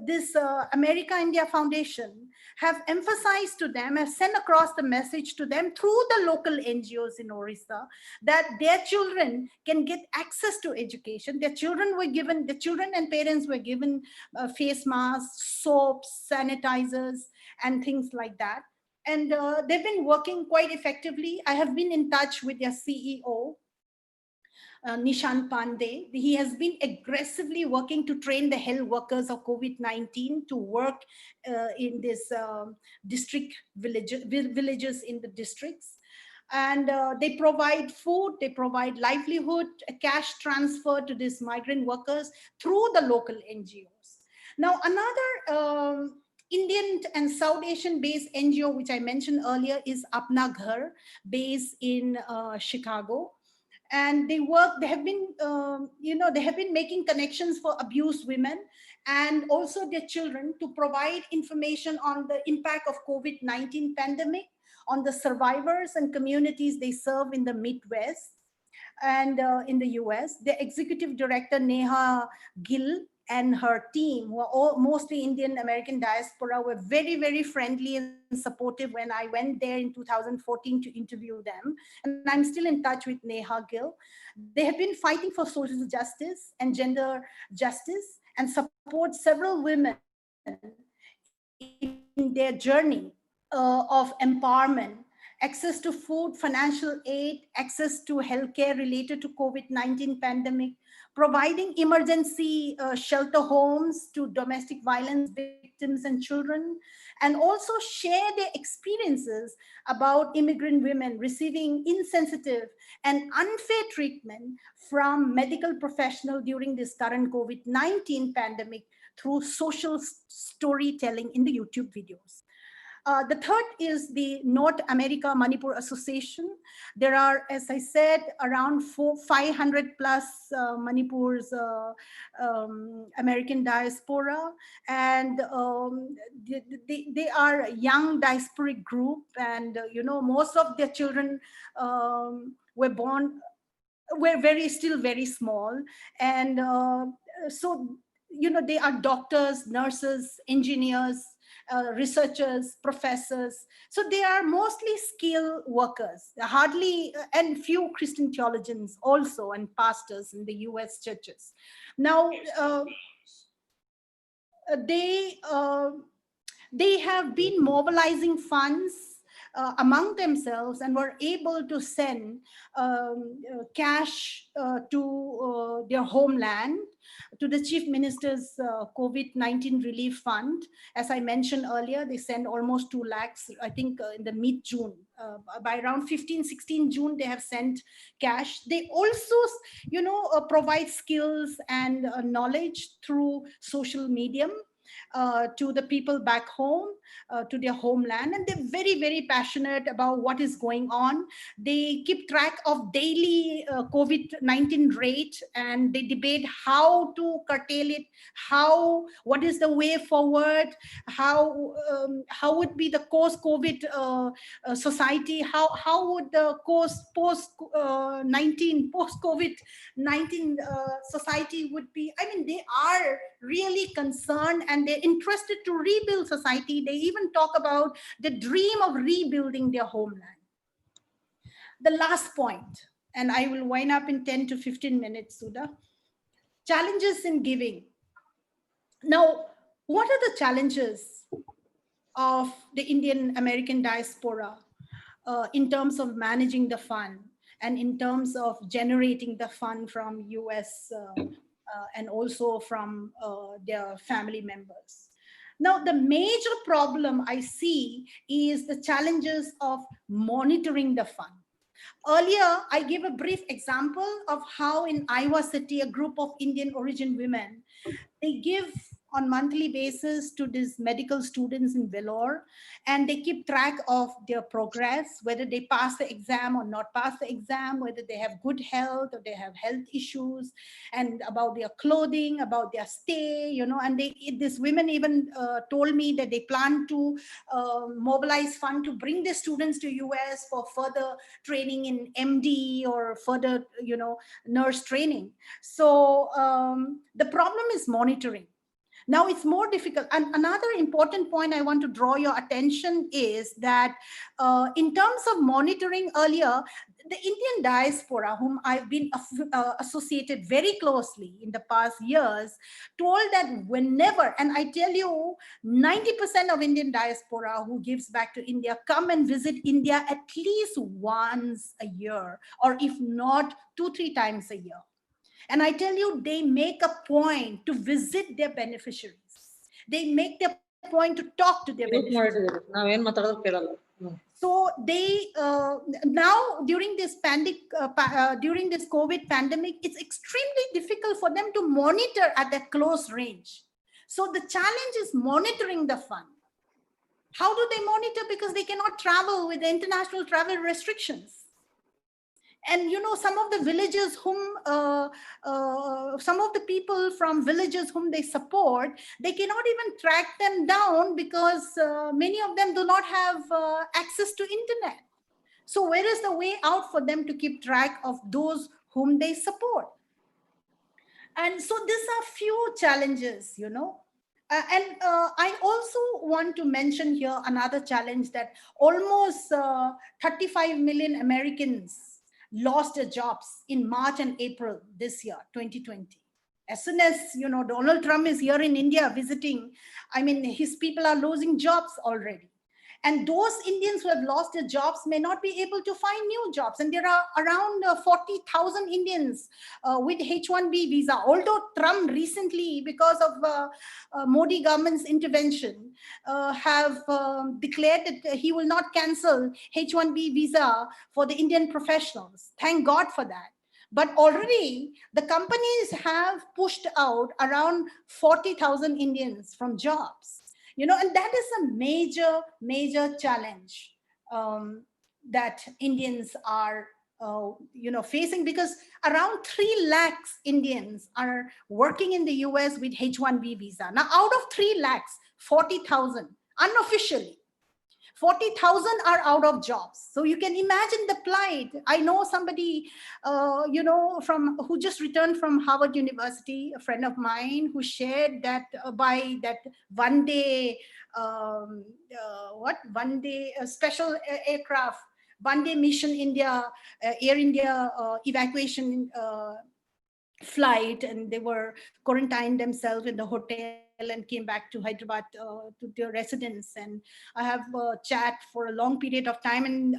this America India Foundation have emphasized to them, have sent across the message to them through the local NGOs in Orissa, that their children can get access to education. Their children were given, the children and parents were given face masks, soaps, sanitizers, and things like that. And they've been working quite effectively. I have been in touch with their CEO, Nishan Pandey. He has been aggressively working to train the health workers of COVID-19 to work in this villages in the districts. And they provide food, they provide livelihood, a cash transfer to these migrant workers through the local NGOs. Now, another Indian and South Asian based NGO, which I mentioned earlier, is Apna Ghar, based in Chicago. And they have been they have been making connections for abused women and also their children to provide information on the impact of COVID-19 pandemic on the survivors and communities they serve in the Midwest and in the US. The executive director Neha Gill and her team, who are all mostly Indian American diaspora, were very, very friendly and supportive when I went there in 2014 to interview them. And I'm still in touch with Neha Gill. They have been fighting for social justice and gender justice and support several women in their journey of empowerment, access to food, financial aid, access to healthcare related to COVID-19 pandemic, providing emergency shelter homes to domestic violence victims and children, and also share their experiences about immigrant women receiving insensitive and unfair treatment from medical professionals during this current COVID-19 pandemic through social storytelling in the YouTube videos. The third is the North America Manipur Association. There are, as I said, around 500 plus Manipur's American diaspora, and they are a young diasporic group, and most of their children were born, were still very small, and so they are doctors, nurses, engineers, researchers, professors. So they are mostly skilled workers, hardly, and few Christian theologians also, and pastors in the US churches. Now, they have been mobilizing funds among themselves and were able to send cash to their homeland, to the Chief Minister's COVID-19 Relief Fund. As I mentioned earlier, they sent almost 2 lakhs, I think in the mid-June. By around 15, 16 June, they have sent cash. They also, provide skills and knowledge through social medium to the people back home, to their homeland, and they're very, very passionate about what is going on. They keep track of daily COVID-19 rate, and they debate how to curtail it, what is the way forward, how would be the post-COVID society, how would the post-COVID-19 society would be. I mean, they are really concerned and they're interested to rebuild society. They even talk about the dream of rebuilding their homeland. The last point, and I will wind up in 10 to 15 minutes, Sudha. Challenges in giving. Now, what are the challenges of the Indian American diaspora in terms of managing the fund and in terms of generating the fund from US and also from their family members? Now, the major problem I see is the challenges of monitoring the fund. Earlier, I gave a brief example of how in Iowa City, a group of Indian origin women, they give on monthly basis to these medical students in Vellore, and they keep track of their progress, whether they pass the exam or not pass the exam, whether they have good health or they have health issues, and about their clothing, about their stay, and these women even told me that they plan to mobilize fund to bring their students to US for further training in MD or further, nurse training. So the problem is monitoring. Now it's more difficult. And another important point I want to draw your attention is that in terms of monitoring earlier, the Indian diaspora, whom I've been associated very closely in the past years, told that whenever, and I tell you, 90% of Indian diaspora who gives back to India come and visit India at least once a year, or if not, 2-3 times a year. And I tell you, they make a point to visit their beneficiaries. They make their point to talk to their beneficiaries. So they now during this during this COVID pandemic, it's extremely difficult for them to monitor at a close range. So the challenge is monitoring the fund. How do they monitor? Because they cannot travel with the international travel restrictions. And some of the villagers some of the people from villages whom they support, they cannot even track them down because many of them do not have access to internet. So where is the way out for them to keep track of those whom they support? And so these are few challenges, I also want to mention here another challenge, that almost 35 million Americans lost their jobs in March and April this year, 2020. As soon as, Donald Trump is here in India visiting, his people are losing jobs already. And those Indians who have lost their jobs may not be able to find new jobs. And there are around 40,000 Indians with H-1B visa. Although Trump recently, because of Modi government's intervention, have declared that he will not cancel H-1B visa for the Indian professionals. Thank God for that. But already the companies have pushed out around 40,000 Indians from jobs. And that is a major challenge that Indians are, facing, because around 3 lakhs Indians are working in the US with H-1B visa. Now, out of 3 lakhs, 40,000 unofficially, 40,000 are out of jobs. So you can imagine the plight. I know somebody, who just returned from Harvard University, a friend of mine, who shared that by that one day, special aircraft, one day mission India, Air India evacuation flight, and they were quarantined themselves in the hotel and came back to Hyderabad to their residence. And I have chat for a long period of time, and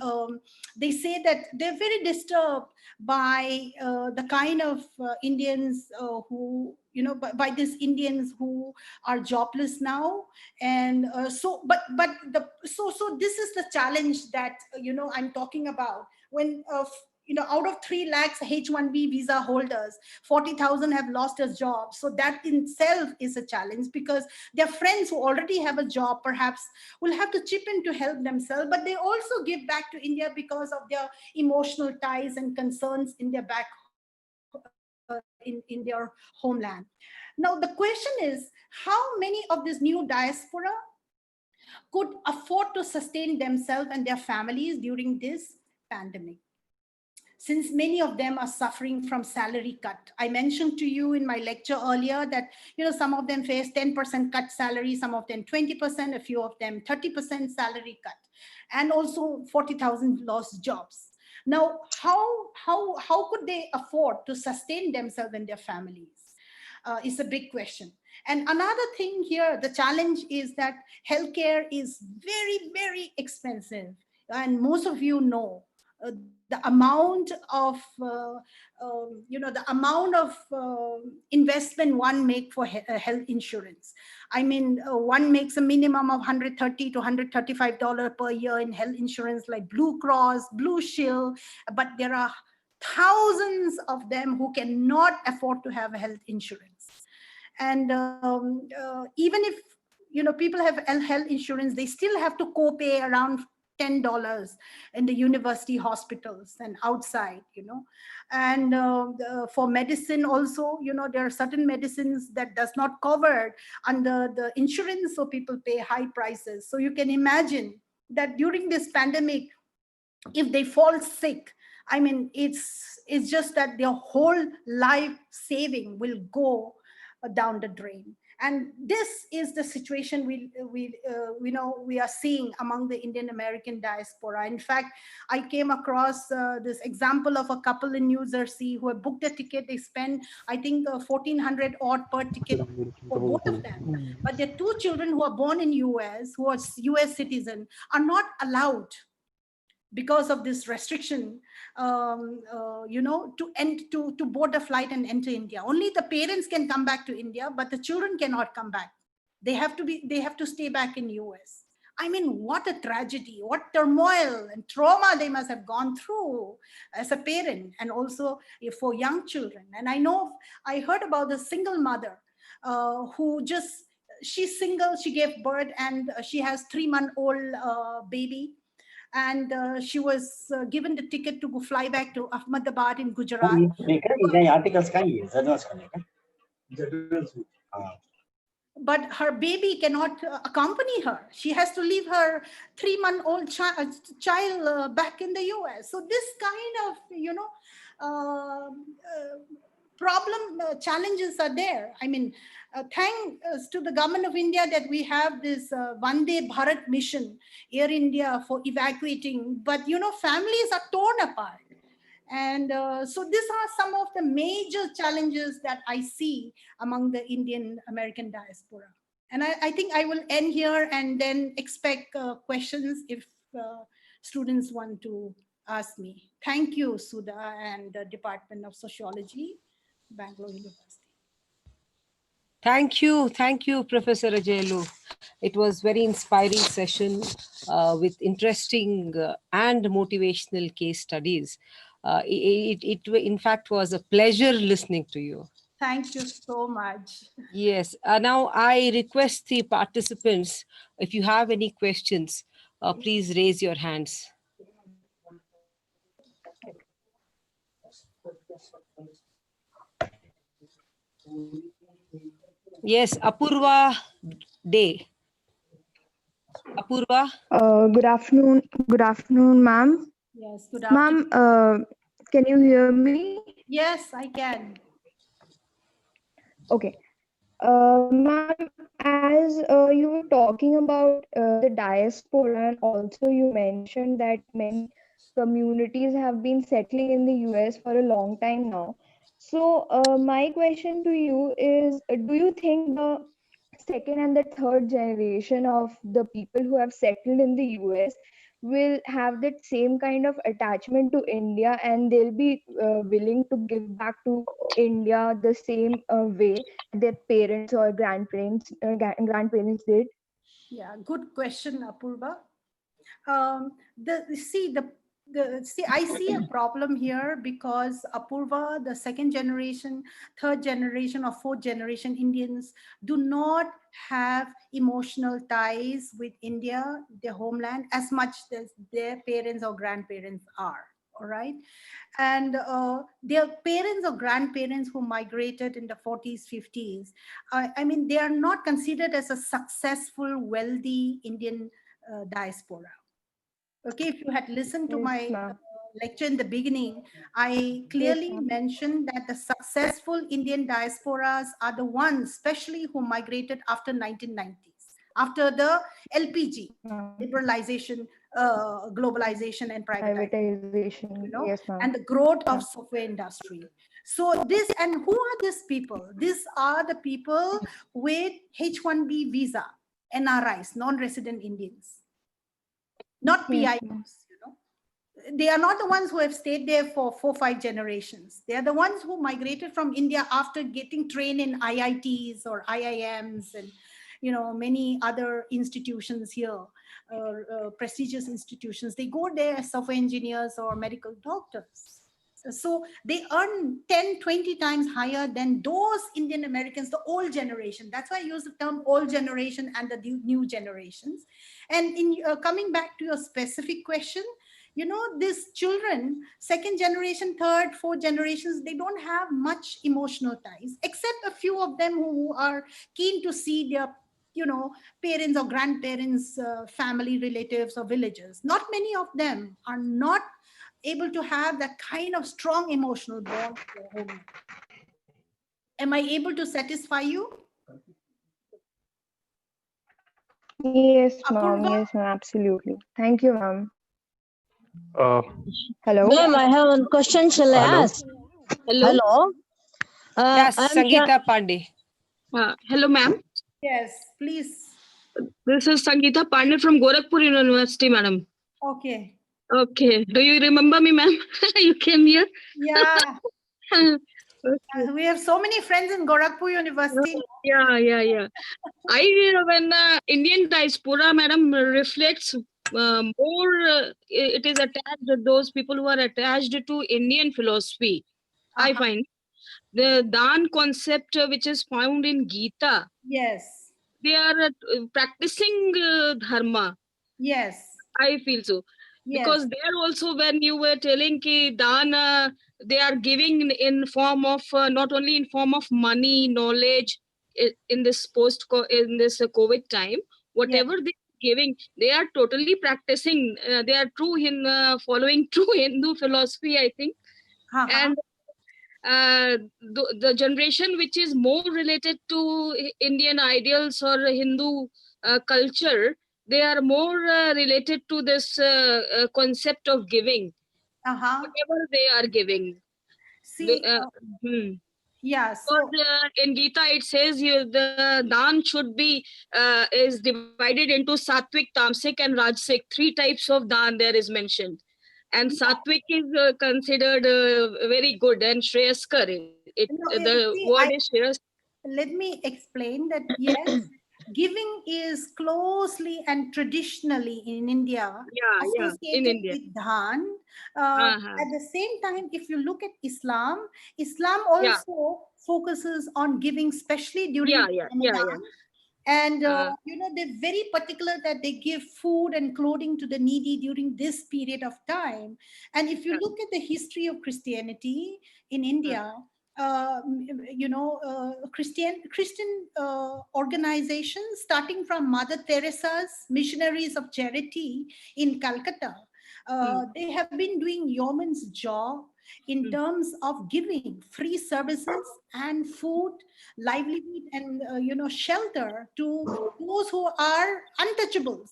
they say that they're very disturbed by the kind of Indians who, by these Indians who are jobless now. And so this is the challenge that I'm talking about. When out of 3 lakhs H-1B visa holders, 40,000 have lost their jobs. So that in itself is a challenge, because their friends who already have a job perhaps will have to chip in to help themselves, but they also give back to India because of their emotional ties and concerns in their in their homeland. Now, the question is, how many of this new diaspora could afford to sustain themselves and their families during this pandemic, since many of them are suffering from salary cut? I mentioned to you in my lecture earlier that some of them face 10% cut salary, some of them 20%, a few of them 30% salary cut, and also 40,000 lost jobs. Now, how could they afford to sustain themselves and their families? Is a big question. And another thing here, the challenge is that healthcare is very, very expensive. And most of you know the amount of investment one make for health insurance. One makes a minimum of $130 to $135 per year in health insurance, like Blue Cross, Blue Shield, but there are thousands of them who cannot afford to have health insurance. And even if people have health insurance, they still have to co-pay around $10 in the university hospitals and outside, and for medicine also, there are certain medicines that does not cover under the insurance, so people pay high prices. So you can imagine that during this pandemic, if they fall sick, it's just that their whole life saving will go down the drain. And this is the situation we are seeing among the Indian American diaspora. In fact, I came across this example of a couple in New Jersey who have booked a ticket. They spend, I think, 1,400 odd per ticket for both of them. But their two children who are born in US, who are US citizen, are not allowed because of this restriction, to board a flight and enter India. Only the parents can come back to India, but the children cannot come back. They have to stay back in US. I mean, what a tragedy, what turmoil and trauma they must have gone through as a parent, and also for young children. And I heard about the single mother she's single, she gave birth, and she has 3-month-old baby. And she was given the ticket to go fly back to Ahmedabad in Gujarat. But her baby cannot accompany her. She has to leave her 3-month-old child back in the US. So this kind of, challenges are there. I mean, thanks to the government of India that we have this Vande Bharat mission, Air India, for evacuating. But, families are torn apart. And so these are some of the major challenges that I see among the Indian American diaspora. And I think I will end here and then expect questions if students want to ask me. Thank you, Sudha and the Department of Sociology, Bangalore University. Thank you, Professor Ajaylu. It was very inspiring session with interesting and motivational case studies. It in fact was a pleasure listening to you. Thank you so much. Yes. Now I request the participants, if you have any questions, please raise your hands. Yes, Apurva Day. Apurva. Good afternoon, ma'am. Yes, good afternoon. Ma'am, can you hear me? Yes, I can. Okay. Ma'am, as you were talking about the diaspora, and also you mentioned that many communities have been settling in the US for a long time now. So my question to you is, do you think the second and the third generation of the people who have settled in the US will have that same kind of attachment to India, and they'll be willing to give back to India the same way their parents or grandparents did? Yeah, good question, Apurva. I see a problem here because Apurva, the second generation, third generation, or fourth generation Indians do not have emotional ties with India, their homeland, as much as their parents or grandparents are. All right. And their parents or grandparents who migrated in the 40s, 50s, I mean, they are not considered as a successful, wealthy Indian diaspora. Okay, if you had listened to my lecture in the beginning, I clearly mentioned that the successful Indian diasporas are the ones, especially who migrated after 1990s, after the LPG, liberalization, globalization, and privatization, yes, and the growth of software industry. So this, and who are these people? These are the people with H-1B visa, NRIs, non-resident Indians. Not PIOs, They are not the ones who have stayed there for 4-5 generations. They are the ones who migrated from India after getting trained in IITs or IIMs and, many other institutions here, prestigious institutions. They go there as software engineers or medical doctors. So they earn 10, 20 times higher than those Indian Americans, the old generation. That's why I use the term old generation and the new generations. And in coming back to your specific question, these children, second generation, third, fourth generations, they don't have much emotional ties, except a few of them who are keen to see their parents or grandparents, family, relatives, or villagers. Not many of them are not able to have that kind of strong emotional bond with their home. Am I able to satisfy you? Yes, ma'am. Apurva? Yes, ma'am. Absolutely. Thank you, ma'am. Uh, Hello. Ma'am, I have one question. Shall I hello. ask? Hello. Hello. Yes, I'm Sangeeta Pandey. Hello, ma'am. Yes, please. This is Sangeeta Pandey from Gorakhpur University, madam. Okay. Okay. Do you remember me, ma'am? You came here. Yeah. Okay. We have so many friends in Gorakhpur University. Yeah. When Indian diaspora, madam, reflects more, it is attached to those people who are attached to Indian philosophy. I Uh-huh. find the Dan concept, which is found in Gita, Yes. they are practicing dharma. Yes. I feel so. Yes. Because there also, when you were telling ki dana, they are giving in form of not only in form of money, knowledge in this COVID time, whatever they are giving, they are totally practicing. They are true in following true Hindu philosophy, I think. Uh-huh. And the generation which is more related to Indian ideals or Hindu culture, they are more related to this concept of giving, Uh-huh. whatever they are giving. See, yeah, Because so in Gita it says the dan should be is divided into sattvic, tamasic, and rajasic. 3 types of dan there is mentioned. And sattvic is considered very good and shreyaskar. The see, word is shreyas. let me explain that yes, giving is closely and traditionally in India Yeah, in associated India. with dhan. Uh-huh. At the same time, if you look at Islam, Islam Yeah, also focuses on giving, especially during yeah. Ramadan. And Uh, they're very particular that they give food and clothing to the needy during this period of time. And if you look at the history of Christianity in India, Christian organizations, starting from Mother Teresa's Missionaries of Charity in Calcutta, they have been doing yeoman's job in terms of giving free services and food, livelihood, and shelter to those who are untouchables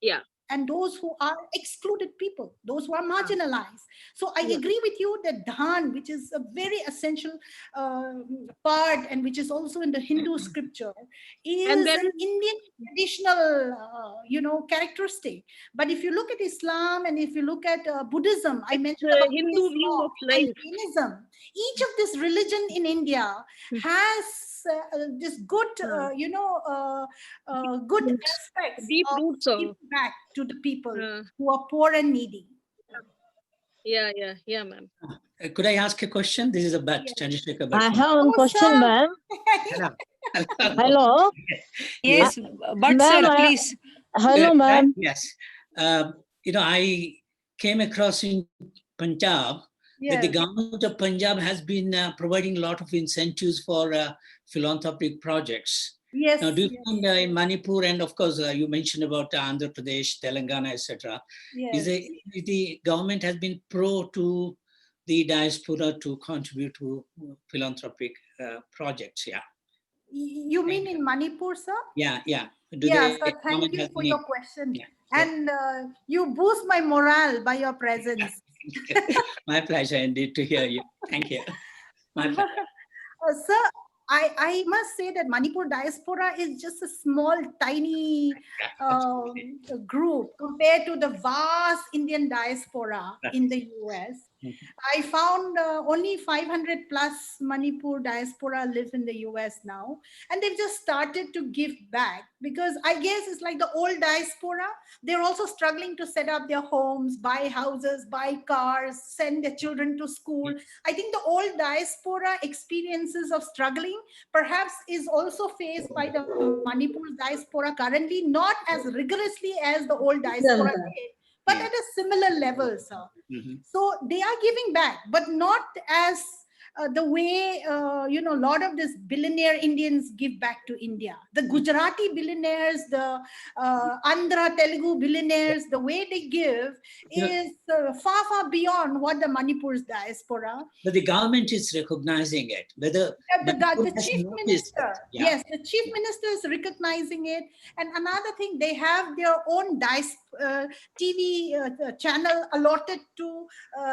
yeah. and those who are excluded people, those who are marginalized. So I agree with you that dhan, which is a very essential part and which is also in the Hindu scripture, And is there an is Indian traditional, characteristic. But if you look at Islam and if you look at Buddhism, I mentioned about Hindu view Islam of and life. Jainism, each of this religion in India has this good, good Roots, aspects deep of roots of. giving back to the people Uh, who are poor and needy. yeah, ma'am. Could I ask a question? This is a bat, Yes. Chandrasekhar I Bhatt. have one Oh, question, sir. ma'am. Hello. Hello. Yes, but Ma'am, sir, please. hello, ma'am. Yes. I came across in Punjab that the Yes. government of Punjab has been providing a lot of incentives for philanthropic projects. Yes. Now, do you Yes. find in Manipur, and of course, you mentioned about Andhra Pradesh, Telangana, etc. Yes. The government has been pro to the diaspora to contribute to philanthropic projects? Yeah. You mean in Manipur, sir? Yeah. Yes, sir. Thank you for your question. Yeah. And you boost my morale by your presence. My pleasure indeed to hear you. Thank you. My pleasure. Sir, I must say that Manipur diaspora is just a small, tiny group compared to the vast Indian diaspora in the US. I found only 500 plus Manipur diaspora live in the US now, and they've just started to give back because I guess it's like the old diaspora. They're also struggling to set up their homes, buy houses, buy cars, send their children to school. I think the old diaspora experiences of struggling perhaps is also faced by the Manipur diaspora currently, not as rigorously as the old diaspora did, but at a similar level, sir. So they are giving back, but not as the way, you know, a lot of these billionaire Indians give back to India. The Gujarati billionaires, the Andhra Telugu billionaires, the way they give is far, far beyond what the Manipur's diaspora. But the government is recognizing it. Whether The chief minister, yes, the chief minister is recognizing it. And another thing, they have their own TV channel allotted to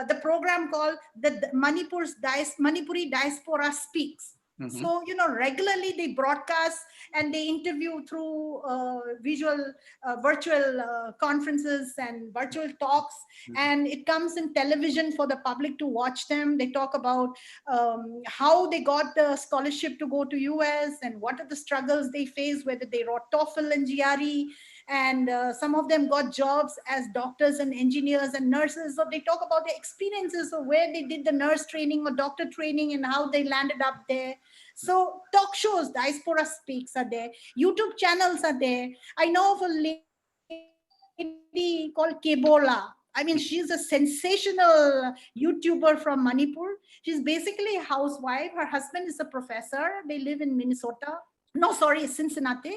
the program called the Manipuri Diaspora Speaks. Mm-hmm. So, you know, regularly they broadcast and they interview through virtual conferences and virtual talks. Mm-hmm. And it comes in television for the public to watch them. They talk about how they got the scholarship to go to US and what are the struggles they face, whether they wrote TOEFL and GRE. And some of them got jobs as doctors and engineers and nurses. So they talk about their experiences of where they did the nurse training or doctor training and how they landed up there. So talk shows, Diaspora Speaks are there. YouTube channels are there. I know of a lady called Kebola. I mean, she's a sensational YouTuber from Manipur. She's basically a housewife. Her husband is a professor. They live in Minnesota. No, sorry, Cincinnati.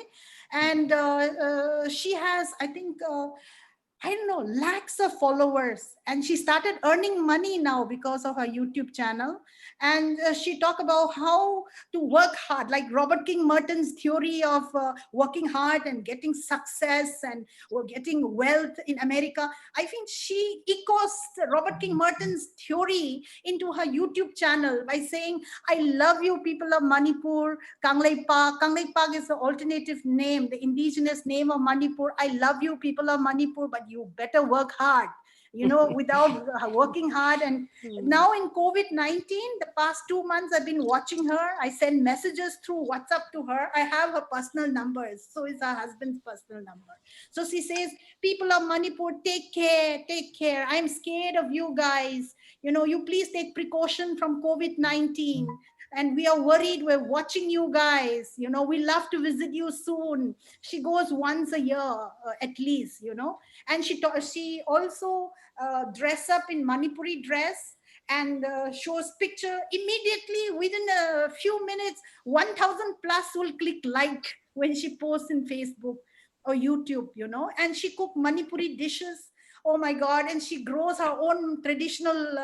And she has, I think, I don't know, lakhs of followers. And she started earning money now because of her YouTube channel. And she talked about how to work hard, like Robert King Merton's theory of working hard and getting success and getting wealth in America. I think she echoes Robert King Merton's theory into her YouTube channel by saying, I love you, people of Manipur, Kanglei Pak. Kanglei Pak is the alternative name, the indigenous name of Manipur. I love you, people of Manipur, but you better work hard, you know, without working hard. And now in COVID-19, the past 2 months, I've been watching her. I send messages through WhatsApp to her. I have her personal numbers. So is her husband's personal number. So she says, people of Manipur, take care, take care. I'm scared of you guys. You know, you please take precaution from COVID-19. And we are worried. We're watching you guys. You know, we love to visit you soon. She goes once a year, at least, you know. And she also dress up in Manipuri dress and shows picture. Immediately, within a few minutes, 1,000 plus will click like when she posts in Facebook or YouTube, you know. And she cook Manipuri dishes. Oh my God. And she grows her own traditional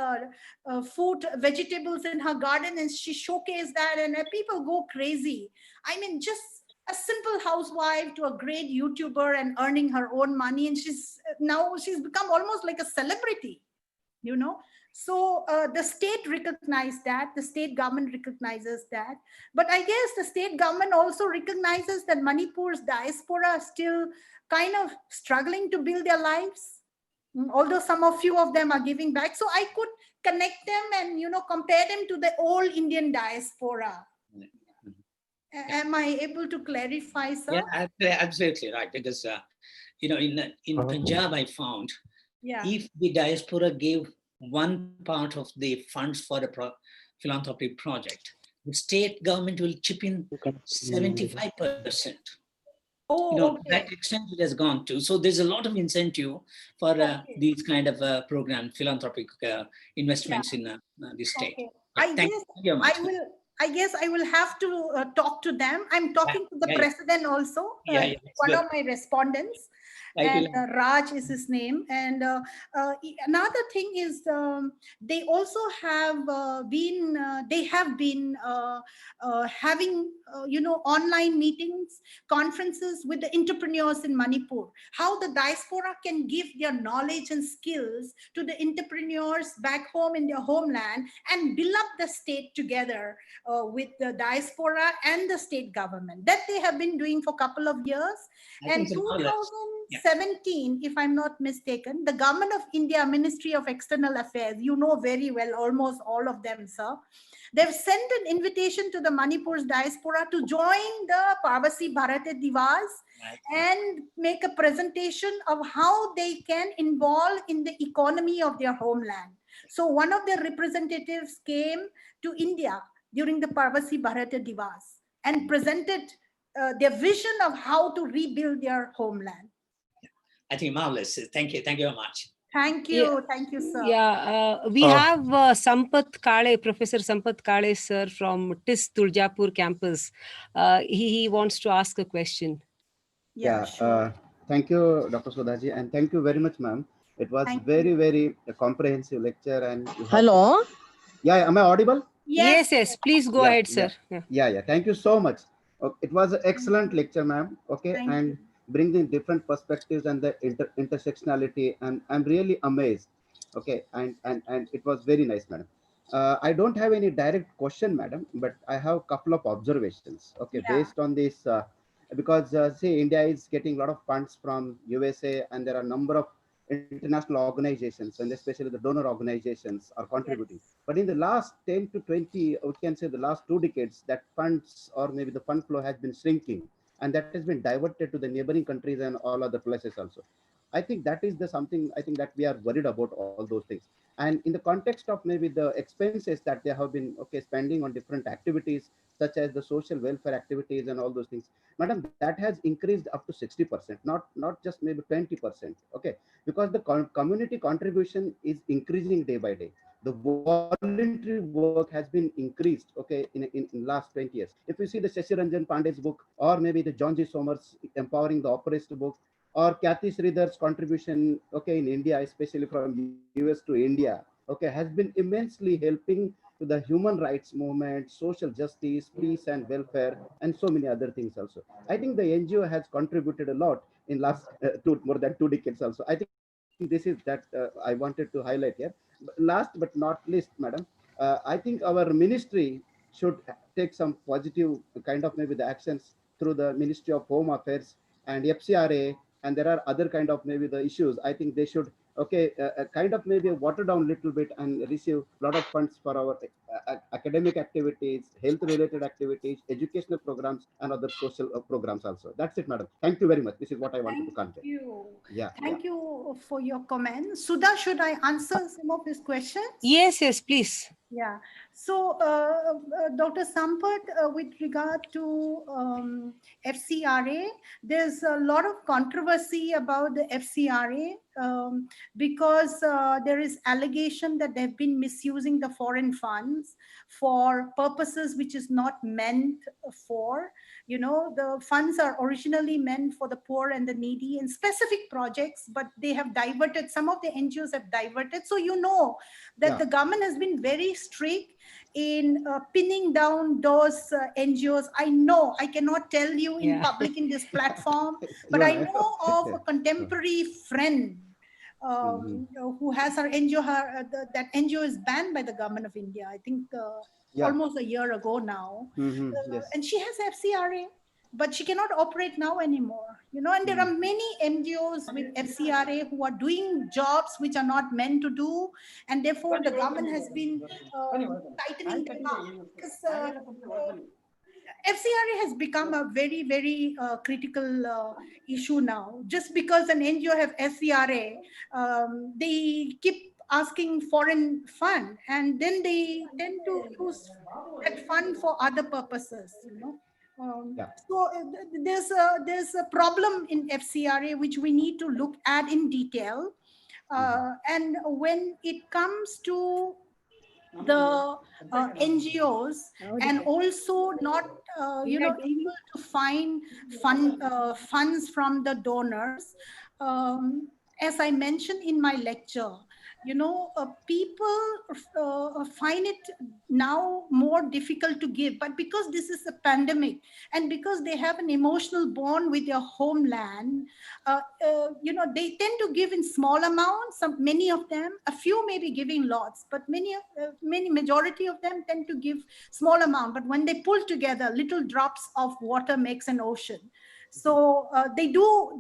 food, vegetables in her garden, and she showcases that, and people go crazy. I mean, just a simple housewife to a great YouTuber and earning her own money. And she's become almost like a celebrity, you know. So the state recognized that, the state government recognizes that. But I guess the state government also recognizes that Manipur's diaspora are still kind of struggling to build their lives. Although few of them are giving back. So I could connect them and, you know, compare them to the old Indian diaspora. Am I able to clarify, sir? Yeah, absolutely right. Because, you know, in Punjab, I found if the diaspora gave one part of the funds for a philanthropic project, the state government will chip in 75%. Oh, you know, okay. that extent it has gone to. So there's a lot of incentive for these kind of programs, philanthropic investments in the state. Okay. Yeah, I guess I will have to talk to them. I'm talking to the president also, one of my respondents. And Raj is his name. And another thing is they also have been having you know, online meetings, conferences with the entrepreneurs in Manipur, how the diaspora can give their knowledge and skills to the entrepreneurs back home in their homeland and build up the state together with the diaspora and the state government. That they have been doing for a couple of years. And 2017, if I'm not mistaken, the government of India, Ministry of External Affairs, you know very well, almost all of them, sir, they've sent an invitation to the Manipur's diaspora to join the Parvasi Bharate Divas and make a presentation of how they can involve in the economy of their homeland. So one of their representatives came to India during the Parvasi Bharate Divas and presented their vision of how to rebuild their homeland. I think marvelous. Thank you. Thank you very much. Thank you. Thank you, sir. Yeah, we have Sampath Kale, Professor Sampath Kale, sir, from TIS Tuljapur campus. He wants to ask a question. Yeah, sure. Thank you, Dr. Sudhaji, and thank you very much, ma'am. It was very comprehensive lecture, and you have. Hello. Yeah, am I audible? Yes, please go ahead, sir. Yeah. Thank you so much. It was an excellent lecture, ma'am. Okay, and bringing different perspectives and the intersectionality, and I'm really amazed. Okay, and it was very nice, madam. I don't have any direct question, madam, but I have a couple of observations. Okay, based on this, because see, India is getting a lot of funds from USA, and there are a number of international organizations, and especially the donor organizations are contributing. But in the last 10 to 20, we can say the last 2 decades, that funds or maybe the fund flow has been shrinking, and that has been diverted to the neighboring countries and all other places also. I think that is the something I think that we are worried about all those things. And in the context of maybe the expenses that they have been spending on different activities, such as the social welfare activities and all those things, madam, that has increased up to 60%, not just maybe 20%. Okay, because the community contribution is increasing day by day. The voluntary work has been increased, okay, in last 20 years. If you see the Shashi Ranjan Pandey's book, or maybe the John G. Somers Empowering the Oppressed book, or Kathy Sridhar's contribution, okay, in India, especially from US to India, okay, has been immensely helping to the human rights movement, social justice, peace and welfare, and so many other things also. I think the NGO has contributed a lot in last more than 2 decades also. I think this is that I wanted to highlight here. Last but not least, madam, I think our ministry should take some positive kind of maybe the actions through the Ministry of Home Affairs and FCRA, and there are other kind of maybe the issues. I think they should kind of maybe water down a little bit and receive a lot of funds for our academic activities, health related activities, educational programs, and other social programs also. That's it, madam. Thank you very much. This is what I wanted to convey. Thank you for your comments. Sudha, should I answer some of these questions? Yes, please. Yeah. So, Dr. Sampath, with regard to FCRA, there's a lot of controversy about the FCRA because there is allegation that they've been misusing the foreign funds for purposes which is not meant for. You know, the funds are originally meant for the poor and the needy in specific projects, but they have diverted, some of the NGOs have diverted. So you know that the government has been very strict in pinning down those NGOs. I know, I cannot tell you in public in this platform, but I know of a contemporary friend who has her NGO, that NGO is banned by the government of India, I think almost a year ago now. And she has FCRA, but she cannot operate now anymore, you know, and there are many NGOs with FCRA who are doing jobs which are not meant to do, and therefore the government has been tightening them up, because FCRA has become a very critical issue now. Just because an NGO have FCRA, they keep asking foreign fund, and then they tend to use that fund for other purposes, you know. So there's a problem in FCRA which we need to look at in detail, and when it comes to the NGOs, and also not you know, able to find funds from the donors, as I mentioned in my lecture, you know, people find it now more difficult to give, but because this is a pandemic and because they have an emotional bond with their homeland, you know, they tend to give in small amounts. Many of them, a few may be giving lots, but many majority of them tend to give small amount. But when they pull together, little drops of water makes an ocean. So they do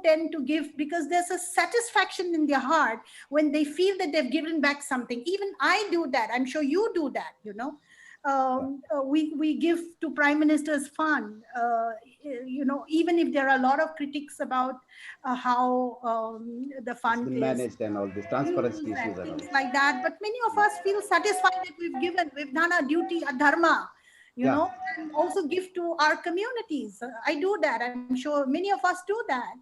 tend to give because there's a satisfaction in their heart when they feel that they've given back something. Even I do that. I'm sure you do that, you know. We give to Prime Minister's fund, you know, even if there are a lot of critics about how the fund is managed and all this transparency issues and things like that. But many of us feel satisfied that we've given, we've done our duty, our dharma. you know, and also give to our communities. I do that. I'm sure many of us do that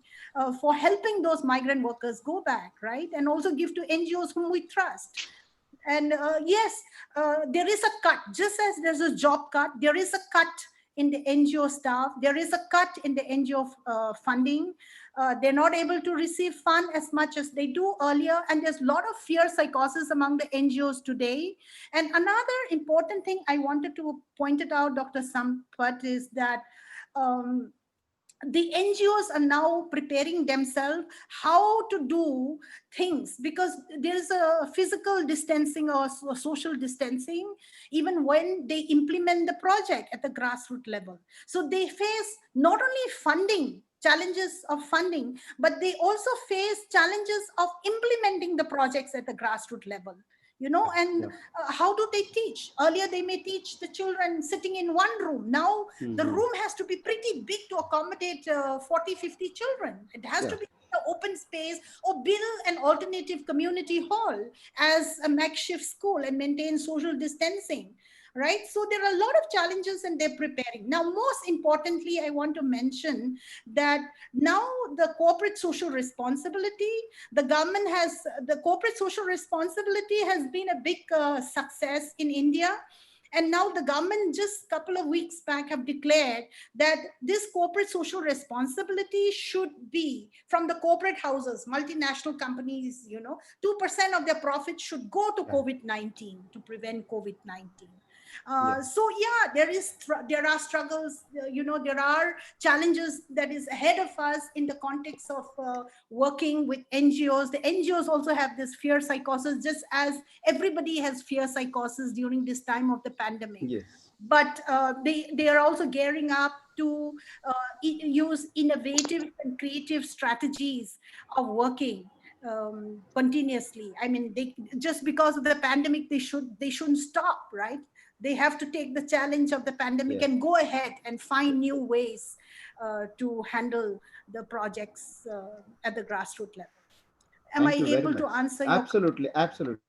for helping those migrant workers go back, right? And also give to NGOs whom we trust. And yes, there is a cut, just as there's a job cut, there is a cut in the NGO staff, there is a cut in the NGO funding. They're not able to receive fund as much as they do earlier, and there's a lot of fear psychosis among the NGOs today. And another important thing I wanted to point it out, Dr. Sampath, is that the NGOs are now preparing themselves how to do things, because there is a physical distancing or social distancing even when they implement the project at the grassroots level. So they face not only funding, challenges of funding, but they also face challenges of implementing the projects at the grassroots level. You know, and how do they teach? Earlier they may teach the children sitting in one room. Now the room has to be pretty big to accommodate 40, 50 children. It has to be an open space, or build an alternative community hall as a makeshift school and maintain social distancing, right? So there are a lot of challenges and they're preparing. Now, most importantly, I want to mention that now the corporate social responsibility, the government has, the corporate social responsibility has been a big success in India. And now the government just a couple of weeks back have declared that this corporate social responsibility should be from the corporate houses, multinational companies, you know, 2% of their profits should go to COVID-19 to prevent COVID-19. So yeah, there are struggles, you know, there are challenges that is ahead of us in the context of working with NGOs. The NGOs also have this fear psychosis, just as everybody has fear psychosis during this time of the pandemic. But they are also gearing up to use innovative and creative strategies of working continuously. I mean, just because of the pandemic, they shouldn't stop, right? They have to take the challenge of the pandemic and go ahead and find new ways to handle the projects at the grassroots level. Am I able to answer your Absolutely, absolutely.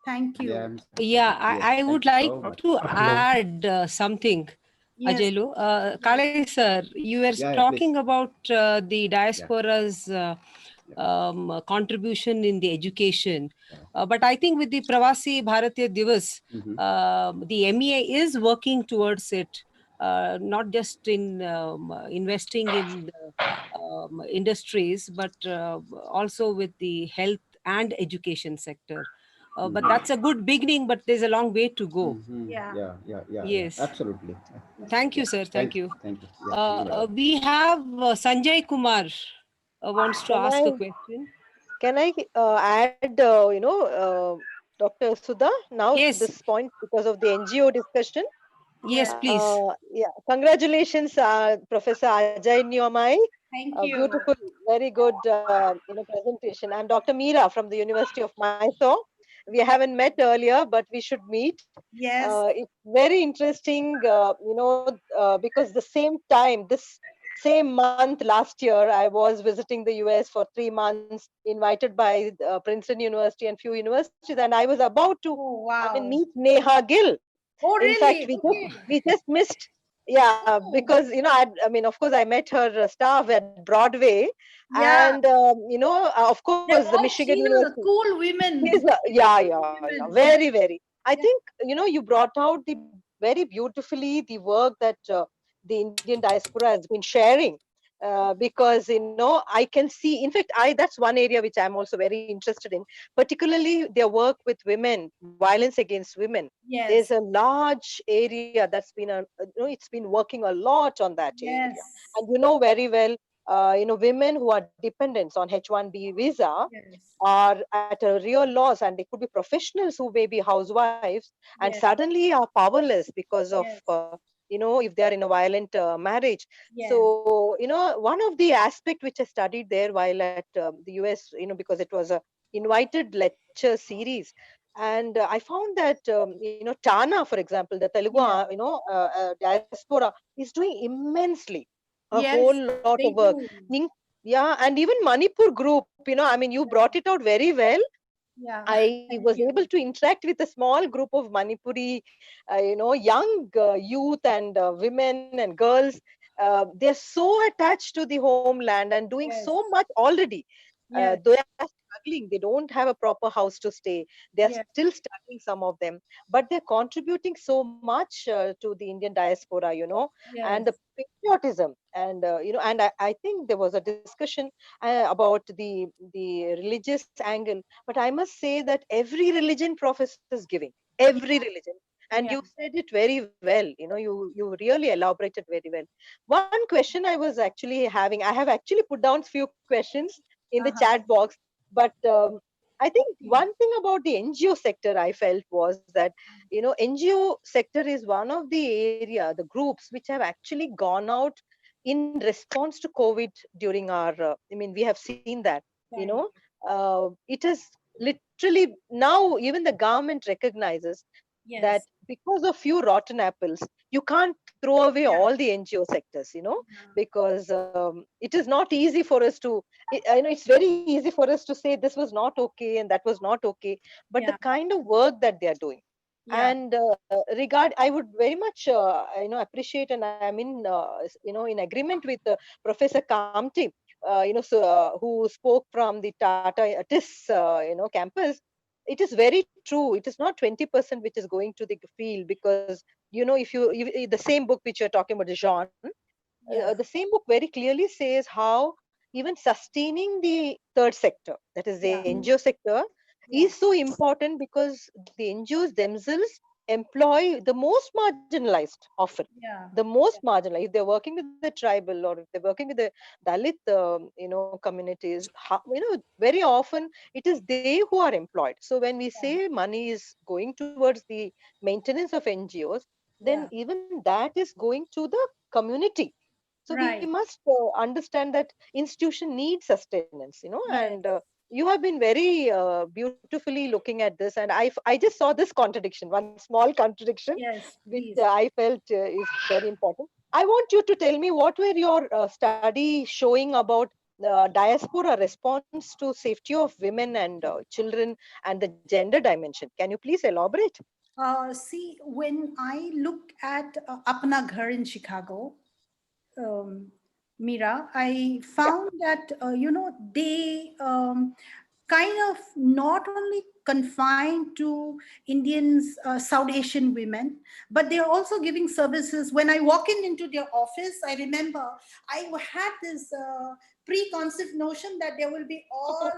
Thank you. Yeah, I would like to add something, Yes. Ajaylu. Kale sir, you were talking about the diaspora's contribution in the education. But I think with the Pravasi Bharatiya Divas, the MEA is working towards it, not just in investing in industries, but also with the health and education sector. But that's a good beginning, but there's a long way to go. Yes. Absolutely. Thank you, sir. Thank you. Thank you. We have Sanjay Kumar wants to ask a question. Can I add, Dr. Sudha, now to this point because of the NGO discussion? Yes, please. Congratulations, Professor Ajay Nyomai. Thank you. Beautiful, very good presentation. I'm Dr. Meera from the University of Mysore. We haven't met earlier, but we should meet. Yes. It's very interesting, because the same time, this same month last year, I was visiting the US for 3 months, invited by Princeton University and few universities, and I was about to meet Neha Gill. Oh, really? In fact, we just missed. Yeah, because I mean, of course, I met her staff at Broadway, and of course, the Michigan University. Cool women. Very, very. I think you brought out very beautifully the work that the Indian diaspora has been sharing. Because I can see, in fact, that's one area which I'm also very interested in, particularly their work with women, violence against women. Yes. There's a large area that's been it's been working a lot on that area, and very well, women who are dependents on H-1B visa are at a real loss, and they could be professionals who may be housewives and suddenly are powerless because of if they are in a violent marriage. So one of the aspect which I studied there while at the US, because it was a invited lecture series, and I found that Tana, for example, the Telugu diaspora is doing immensely a whole lot of work. And even Manipur group, I mean, you brought it out very well. Yeah. I Thank was you. able to interact with a small group of Manipuri, young youth and women and girls. They're so attached to the homeland and doing Yes. so much already. Yes. They are struggling. They don't have a proper house to stay. They are Yes. still struggling, some of them, but they're contributing so much to the Indian diaspora, and Yes. the patriotism. And I think there was a discussion about the religious angle, but I must say that every religion professes giving, every Yeah. religion. And you Yeah. said it very well. You really elaborated very well. One question I was actually having, I have actually put down few questions in the Uh-huh. chat box, but I think Okay. one thing about the NGO sector I felt was that NGO sector is one of the area, the groups which have actually gone out in response to COVID during our. We have seen that. You know, Thank you. it is literally now even the government recognizes that Yes. because of few rotten apples, you can't throw away all Yeah. the NGO sectors, Yeah. because it is not easy for us to. I know it's very easy for us to say this was not okay and that was not okay, but the Yeah. kind of work that they are doing. Yeah. And I would very much appreciate, and I'm in agreement with Professor Kamti, who spoke from the Tata TIS campus. It is very true. It is not 20% which is going to the field, because if the same book which you're talking about, the Jean, the Yeah. same book very clearly says how even sustaining the third sector, that is the Yeah. NGO sector, is Yeah. so important, because the NGOs themselves employ the most marginalized often. Yeah. The most marginalized. If they're working with the tribal, or if they're working with the Dalit, communities, very often it is they who are employed. So when we Yeah. say money is going towards the maintenance of NGOs, then Yeah. even that is going to the community. So we Right. must understand that institution needs sustenance, Yes. and you have been very beautifully looking at this, and I just saw this contradiction, one small contradiction, Yes. which Please. I felt is very important. I want you to tell me, what were your study showing about diaspora response to safety of women and children and the gender dimension? Can you please elaborate? See, when I look at Apna Ghar in Chicago, um, Mira, I Yeah. found that, they kind of not only confined to Indians, South Asian women, but they're also giving services. When I walk into their office, I remember I had this preconceived notion that there will be all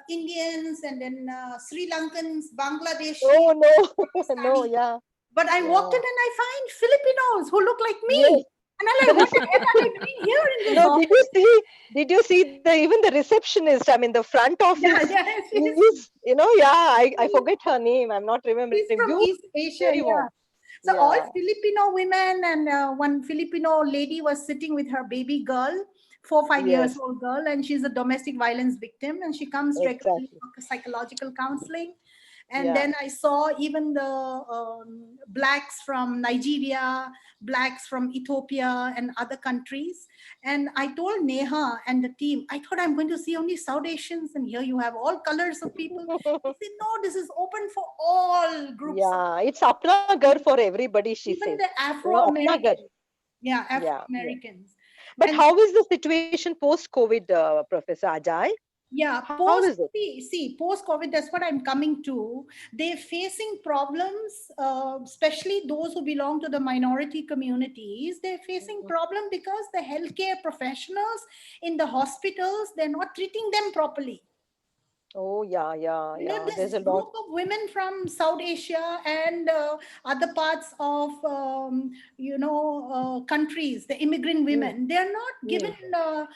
Indians and then Sri Lankans, Bangladeshi, Oh no, no, Pakistani. yeah, But I walked in yeah, and I find Filipinos who look like yes. me. And I'm The like, what the heck are they doing here in this No, office? did you see the even the receptionist? I mean, the front Yeah, office yeah, is, yeah, I forget her name. I'm not she's remembering. from Beautiful, East Asia, very warm. yeah. So all Yeah. Filipino women, and one Filipino lady was sitting with her baby girl, 4 5 years Yes, old girl, and she's a domestic violence victim, and she comes regularly exactly. for psychological counseling. And Yeah. then I saw even the blacks from Nigeria, blacks from Ethiopia, and other countries. And I told Neha and the team, I thought I'm going to see only South Asians, and here you have all colors of people. They said, no, this is open for all groups of Yeah, it's Apna Ghar for everybody, she says. even the Apna Ghar. Afro-Americans. Yeah, Yeah, yeah. Afro-Americans. But And how is the situation post-COVID, Professor Ajay? yeah, How is it? post-COVID, that's what I'm coming to. They're facing problems, especially those who belong to the minority communities. They're facing Mhm. problem because the healthcare professionals in the hospitals, they're not treating them properly. Oh, yeah, yeah, There's a This lot. group of women from South Asia and other parts of countries, the immigrant Mm, women, they're not given mm.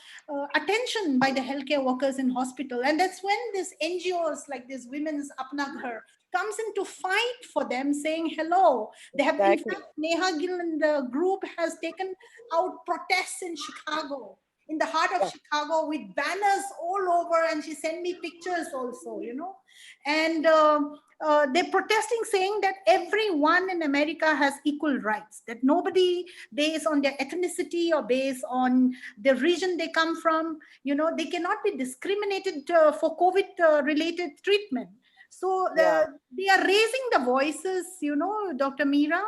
attention by the healthcare workers in hospital. And that's when these NGOs like this Women's Apna Ghar comes in to fight for them, saying hello. They have, in Exactly. fact, Neha Gill and the group has taken out protests in Chicago, in the heart of Yeah. Chicago, with banners all over, and she sent me pictures also, and they're protesting, saying that everyone in America has equal rights, that nobody, based on their ethnicity or based on the region they come from, they cannot be discriminated for COVID related treatment. So they are raising the voices, Dr. Meera,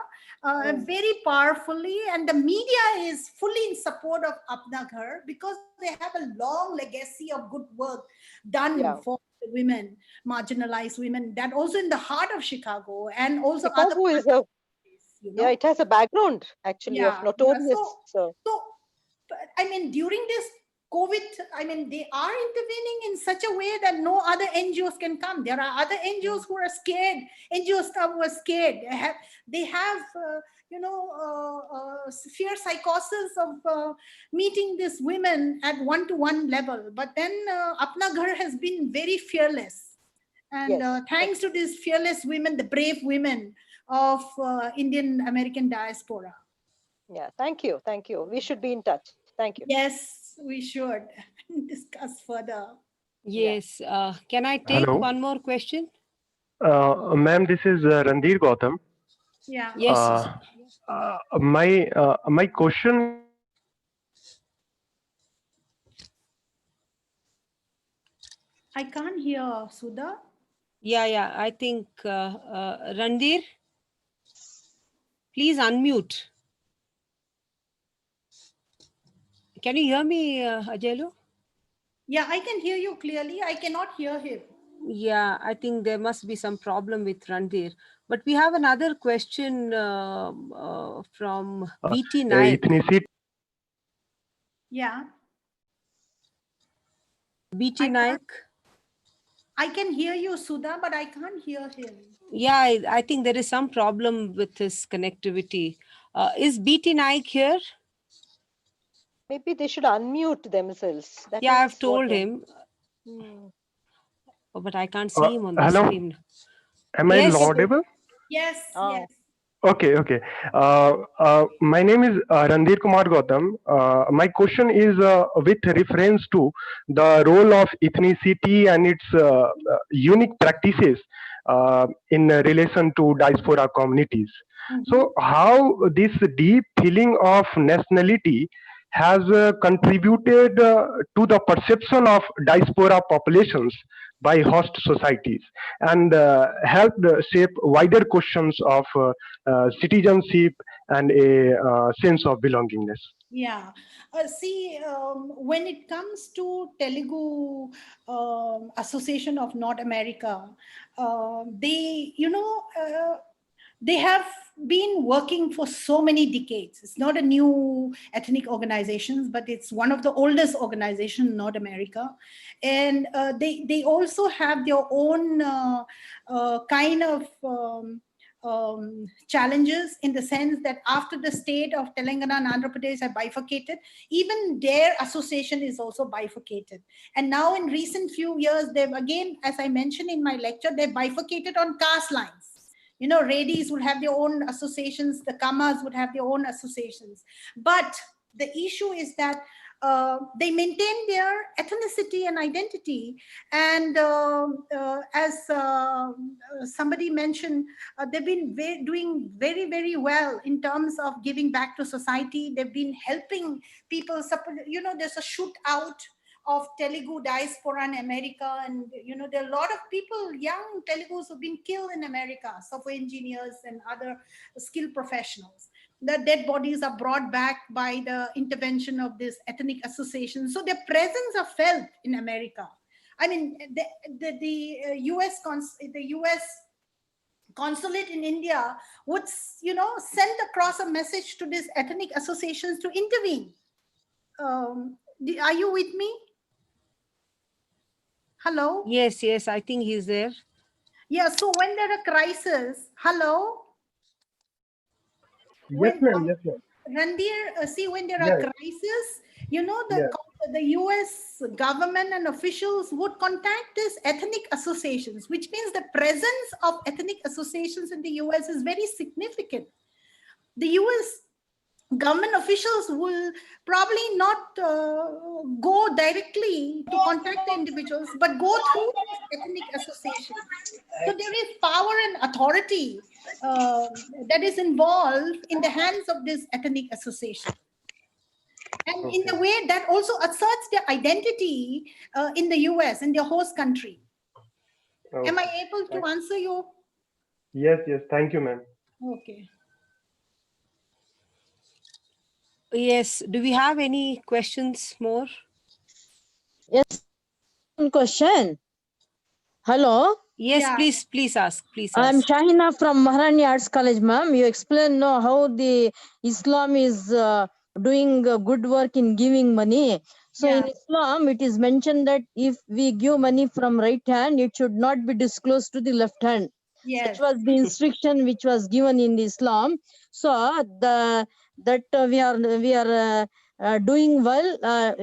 very powerfully, and the media is fully in support of Apna Ghar because they have a long legacy of good work done for the women, marginalized women, that also in the heart of Chicago and also other Chicago is yeah, it has a background actually of notorious. So, I mean, during this COVID, I mean, they are intervening in such a way that no other NGOs can come. There are other NGOs who are scared. NGO staff were scared. They have fear psychosis of meeting these women at one-to-one level. But then Apna Ghar has been very fearless. And thanks to these fearless women, the brave women of Indian American diaspora. Yeah, thank you. Thank you. We should be in touch. Thank you. Yes, we should discuss further. Yes. Can I take one more question? Ma'am, this is Randhir Gautam. Yeah. Yes. My question. I can't hear Sudha. Yeah. I think Randhir, please unmute. Can you hear me, Ajaylu? Yeah, I can hear you clearly. I cannot hear him. Yeah, I think there must be some problem with Randhir. But we have another question from BT Naik. Yeah. BT Naik. I can hear you, Sudha, but I can't hear him. Yeah, I think there is some problem with his connectivity. Is BT Naik here? Maybe they should unmute themselves. Yeah, I've told him. Oh, but I can't see him on the screen. Am I audible? Yes, yes. Okay. My name is Randhir Kumar Gautam. My question is with reference to the role of ethnicity and its unique practices in relation to diaspora communities. So how this deep feeling of nationality has contributed to the perception of diaspora populations by host societies and helped shape wider questions of citizenship and a sense of belongingness. Yeah. See, when it comes to Telugu Association of North America, they have been working for so many decades. It's not a new ethnic organization, but it's one of the oldest organizations in North America. And they also have their own kind of challenges, in the sense that after the state of Telangana and Andhra Pradesh are bifurcated, even their association is also bifurcated. And now in recent few years, they've again, as I mentioned in my lecture, they've bifurcated on caste lines. Redis would have their own associations, the Kamas would have their own associations. But the issue is that they maintain their ethnicity and identity. And as somebody mentioned, they've been doing very, very well in terms of giving back to society. They've been helping people. There's a shootout of Telugu diaspora in America. And, there are a lot of people, young Telugus, who've been killed in America, software engineers and other skilled professionals. The dead bodies are brought back by the intervention of this ethnic association. So their presence are felt in America. I mean, the US consulate in India would, send across a message to these ethnic associations to intervene. Are you with me? Hello? Yes, I think he's there. Yeah, so when there are crises, hello? Yes, ma'am. Randhir, see, when there are crises, the US government and officials would contact these ethnic associations, which means the presence of ethnic associations in the US is very significant. The US government officials will probably not go directly to contact the individuals, but go through ethnic associations. So there is power and authority that is involved in the hands of this ethnic association. And in a way that also asserts their identity in the US, in their host country. Am I able to answer you? Yes, yes. Thank you, ma'am. Okay. Yes. Do we have any questions more? Yes. One question. Hello. Yes, please ask. Please I'm ask. Shahina from Maharani Arts College, ma'am. You explain how the Islam is doing good work in giving money. So in Islam, it is mentioned that if we give money from right hand, it should not be disclosed to the left hand. Yes. Such was the instruction which was given in Islam. So we are doing well. I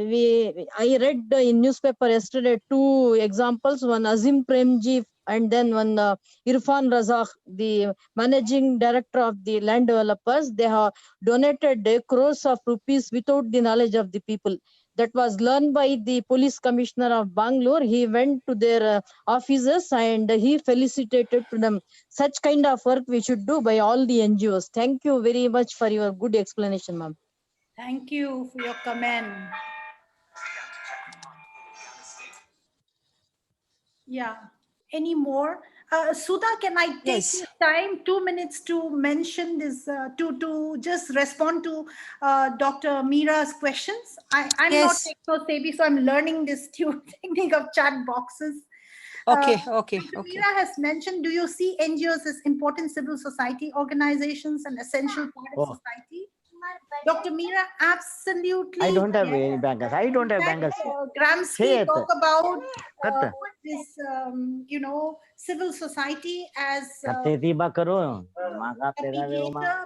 read in newspaper yesterday 2 examples. One Azim Premji and then one Irfan Razak, the managing director of the land developers. They have donated crores of rupees without the knowledge of the people. That was learned by the police commissioner of Bangalore. He went to their offices and he felicitated to them. Such kind of work we should do by all the NGOs. Thank you very much for your good explanation, ma'am. Thank you for your comment. Yeah. Any more? Sudha, can I take this time, 2 minutes to mention this, to just respond to Dr. Mira's questions? I'm not techno-savvy, so I'm learning this technique of chat boxes. Okay. Dr. Mira has mentioned, do you see NGOs as important civil society organizations and essential part of society? Dr. Mira, absolutely. I don't have any bankers. I don't have bankers. Gramsci talk about this, civil society as a mediator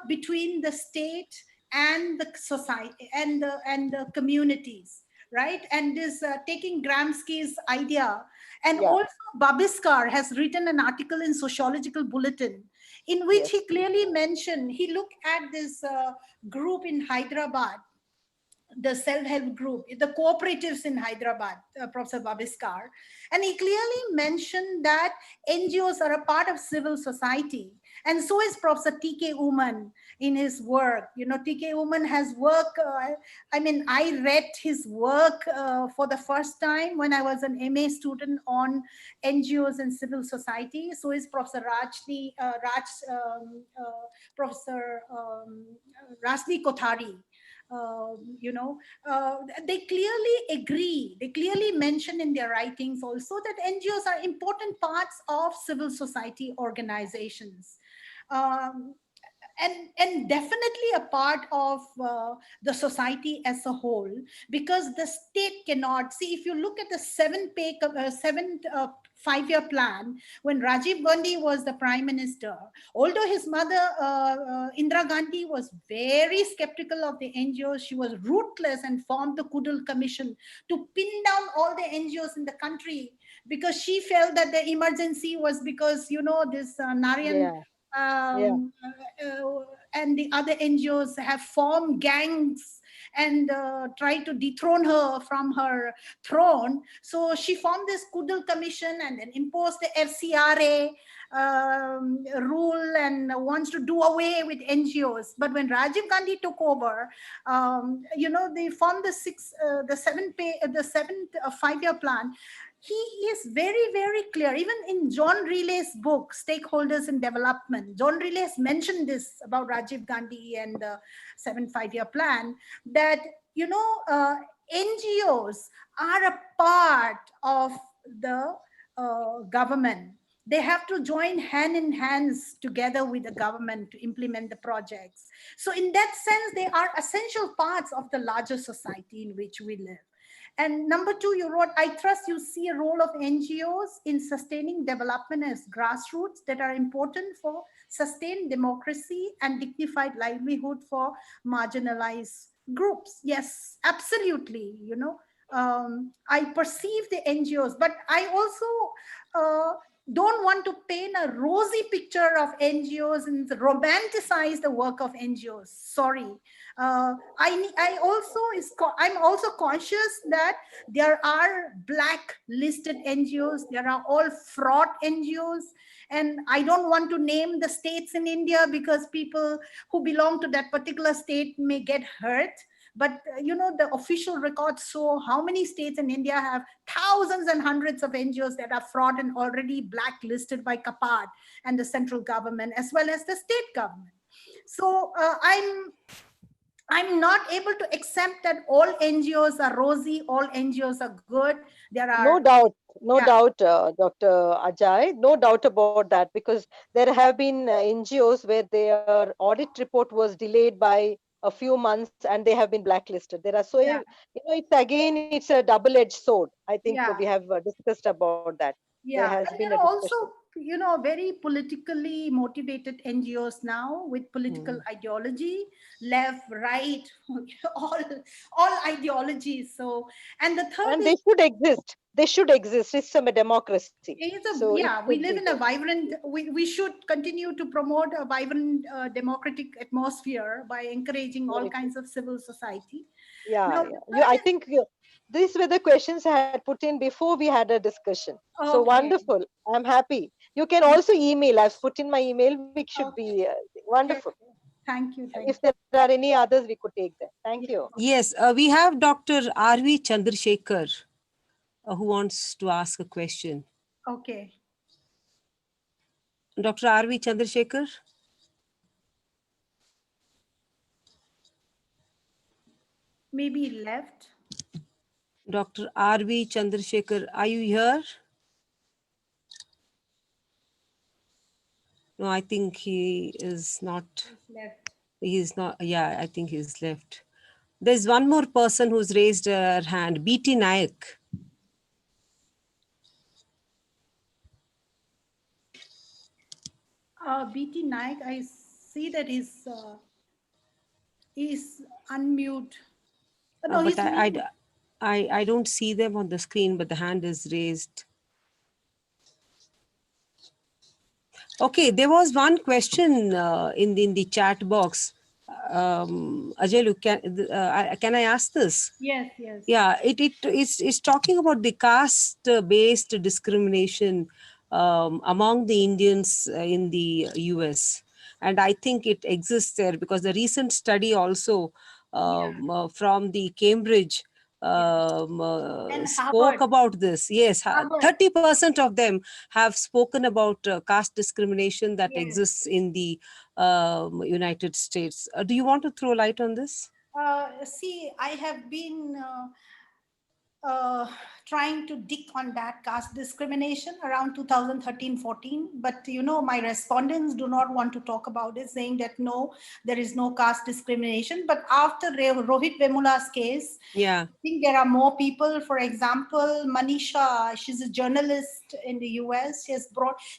between the state and the society and the communities, right? And this taking Gramsci's idea, and also Babiskar has written an article in Sociological Bulletin in which he clearly mentioned, he looked at this group in Hyderabad, the self-help group, the cooperatives in Hyderabad, Professor Babiskar, and he clearly mentioned that NGOs are a part of civil society. And so is Professor T.K. Uman in his work. T.K. Uman has work, I read his work for the first time when I was an MA student on NGOs and civil society. So is Professor Professor Rajni Kothari. They clearly agree. They clearly mention in their writings also that NGOs are important parts of civil society organizations. And definitely a part of the society as a whole, because the state cannot see. If you look at the seventh five-year plan, when Rajiv Gandhi was the prime minister, although his mother Indira Gandhi was very skeptical of the NGOs, she was ruthless and formed the Kudal Commission to pin down all the NGOs in the country, because she felt that the emergency was because this Narayan and the other NGOs have formed gangs and tried to dethrone her from her throne. So she formed this Kudal Commission and then imposed the FCRA rule and wants to do away with NGOs. But when Rajiv Gandhi took over, they formed the seventh five-year plan. He is very, very clear. Even in John Reilly's book, Stakeholders in Development, John Reilly has mentioned this about Rajiv Gandhi and the 7th five-year plan, that, NGOs are a part of the government. They have to join hand in hands together with the government to implement the projects. So in that sense, they are essential parts of the larger society in which we live. And number 2, you wrote, I trust you see a role of NGOs in sustaining development as grassroots that are important for sustained democracy and dignified livelihood for marginalized groups. Yes, absolutely. I perceive the NGOs, but I also don't want to paint a rosy picture of NGOs and romanticize the work of NGOs. Sorry. I'm also conscious that there are blacklisted NGOs. There are all fraud NGOs. And I don't want to name the states in India because people who belong to that particular state may get hurt. But the official records show how many states in India have thousands and hundreds of NGOs that are fraud and already blacklisted by CAPAD and the central government as well as the state government. So I'm not able to accept that all NGOs are rosy, all NGOs are good. There are no doubt, Dr. Ajay, no doubt about that, because there have been NGOs where their audit report was delayed by a few months and they have been blacklisted. There are it's a double-edged sword. I think yeah. we have discussed about that. There Yeah, has and been a also, discussion. very politically motivated NGOs now with political ideology, left, right, all ideologies. So, and the third And is, they should exist. They should exist. It's a democracy. So it we should live be in a there. vibrant, we should continue to promote a vibrant democratic atmosphere by encouraging all Very true. kinds of civil society. Yeah, Now, yeah. the third These were the questions I had put in before we had a discussion. So okay. wonderful. I'm happy. You can also email. I've put in my email, which should Okay. be wonderful. Thank you. If there are any others, we could take them. Thank you. Yes, we have Dr. R.V. Chandrasekhar who wants to ask a question. Okay. Dr. R.V. Chandrasekhar? Maybe left. Dr. R.V. Chandrasekhar, are you here? No, I think he is not. Left. He's not. Yeah, I think he's left. There's one more person who's raised her hand, B.T. Nayak. BT Naik, I see that he's unmute. No, But he's mute. I don't see them on the screen, but the hand is raised. Okay, there was one question in the chat box. Ajay, can I ask this? Yes, yes. Yeah, it's talking about the caste-based discrimination among the Indians in the US. And I think it exists there because the recent study also from the Cambridge spoke about this. Yes, 30% of them have spoken about caste discrimination that exists in the United States. Do you want to throw light on this? See, I have been trying to dig on that caste discrimination around 2013-14, but my respondents do not want to talk about it, saying that no, there is no caste discrimination. But after Rohit Vemula's case, I think there are more people. For example, Manisha, she's a journalist in the US.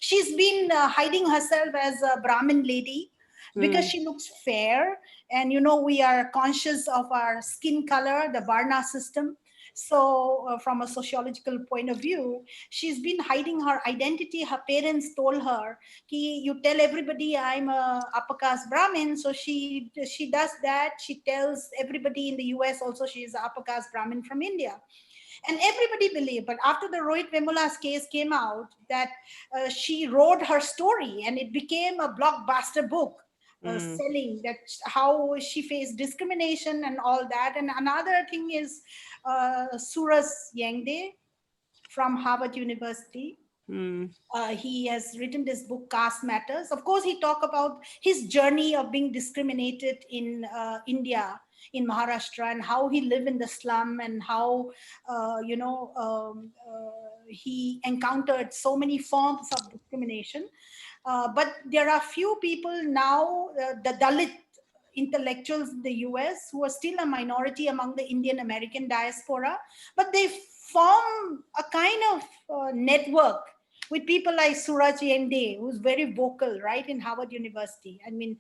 She's been hiding herself as a Brahmin lady because she looks fair, and we are conscious of our skin color, the Varna system. So from a sociological point of view, she's been hiding her identity. Her parents told her, you tell everybody I'm a upper caste Brahmin. So she does that. She tells everybody in the US also she is an upper caste Brahmin from India. And everybody believed. But after the Rohit Vemula's case came out, that she wrote her story and it became a blockbuster book. Selling that how she faced discrimination and all that. And another thing is Suraj Yangde from Harvard University. He has written this book, Caste Matters. Of course, he talked about his journey of being discriminated in India, in Maharashtra, and how he lived in the slum and how, he encountered so many forms of discrimination. But there are few people now, the Dalit intellectuals in the US, who are still a minority among the Indian American diaspora, but they form a kind of network with people like Suraj Yende, who's very vocal, right, in Harvard University. I mean,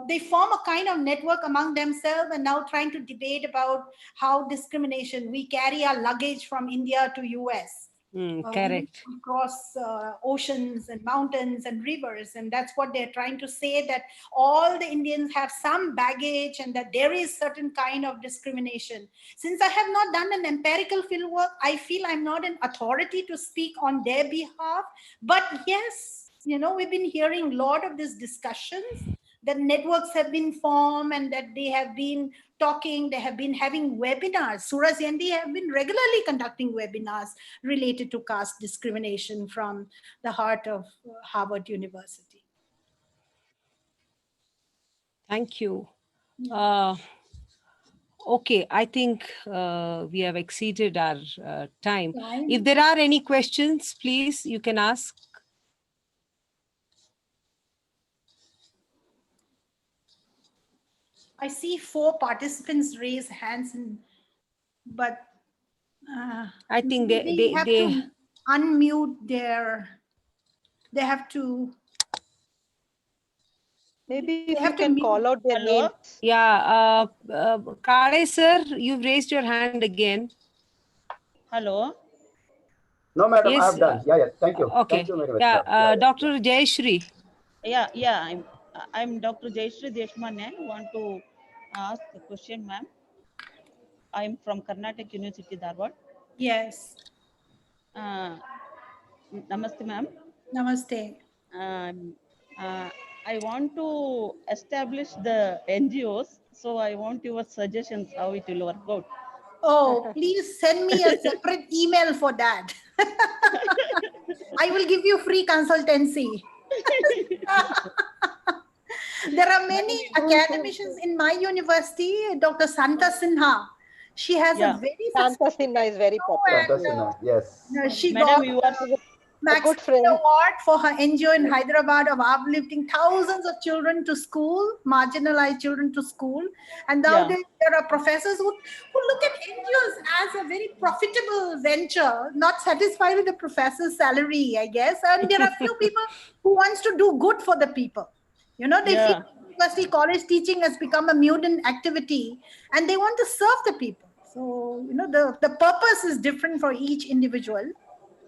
they form a kind of network among themselves and now trying to debate about how discrimination, we carry our luggage from India to US. Correct. We cross oceans and mountains and rivers, and that's what they're trying to say, that all the Indians have some baggage and that there is certain kind of discrimination. Since I have not done an empirical fieldwork, I feel I'm not an authority to speak on their behalf. But yes, we've been hearing a lot of these discussions that networks have been formed and that they have been talking, they have been having webinars. Suraj Yendi have been regularly conducting webinars related to caste discrimination from the heart of Harvard University. Thank you. Okay, I think we have exceeded our time. If there are any questions, please, you can ask. I see 4 participants raise hands, but I think they have to unmute they have to. Maybe if you can call out their names. Yeah, Kale sir, you've raised your hand again. Hello. No, madam, Yes. I have done. Yeah, yeah. Thank you. Okay. Thank you very much. Yeah, Dr. Jayashri. Yeah. I'm Dr. Jayashri Deshmane. I want to ask a question, ma'am. I'm from Karnataka University, Dharwad. Yes. Namaste, ma'am. Namaste. I want to establish the NGOs, so I want your suggestions how it will work out. Oh, please send me a separate email for that. I will give you free consultancy. There are many academicians in my university, Dr. Santa Sinha. She has a very Santa Sinha is very popular. Santa Sinha, yes. She Madam, got you are a good friend. Award for her NGO in Hyderabad of uplifting thousands of children to school, marginalized children to school. And now there are professors who look at NGOs as a very profitable venture, not satisfied with the professor's salary, I guess. And there are few people who wants to do good for the people. You know, they feel university college teaching has become a mutant activity and they want to serve the people. So, you know, the purpose is different for each individual.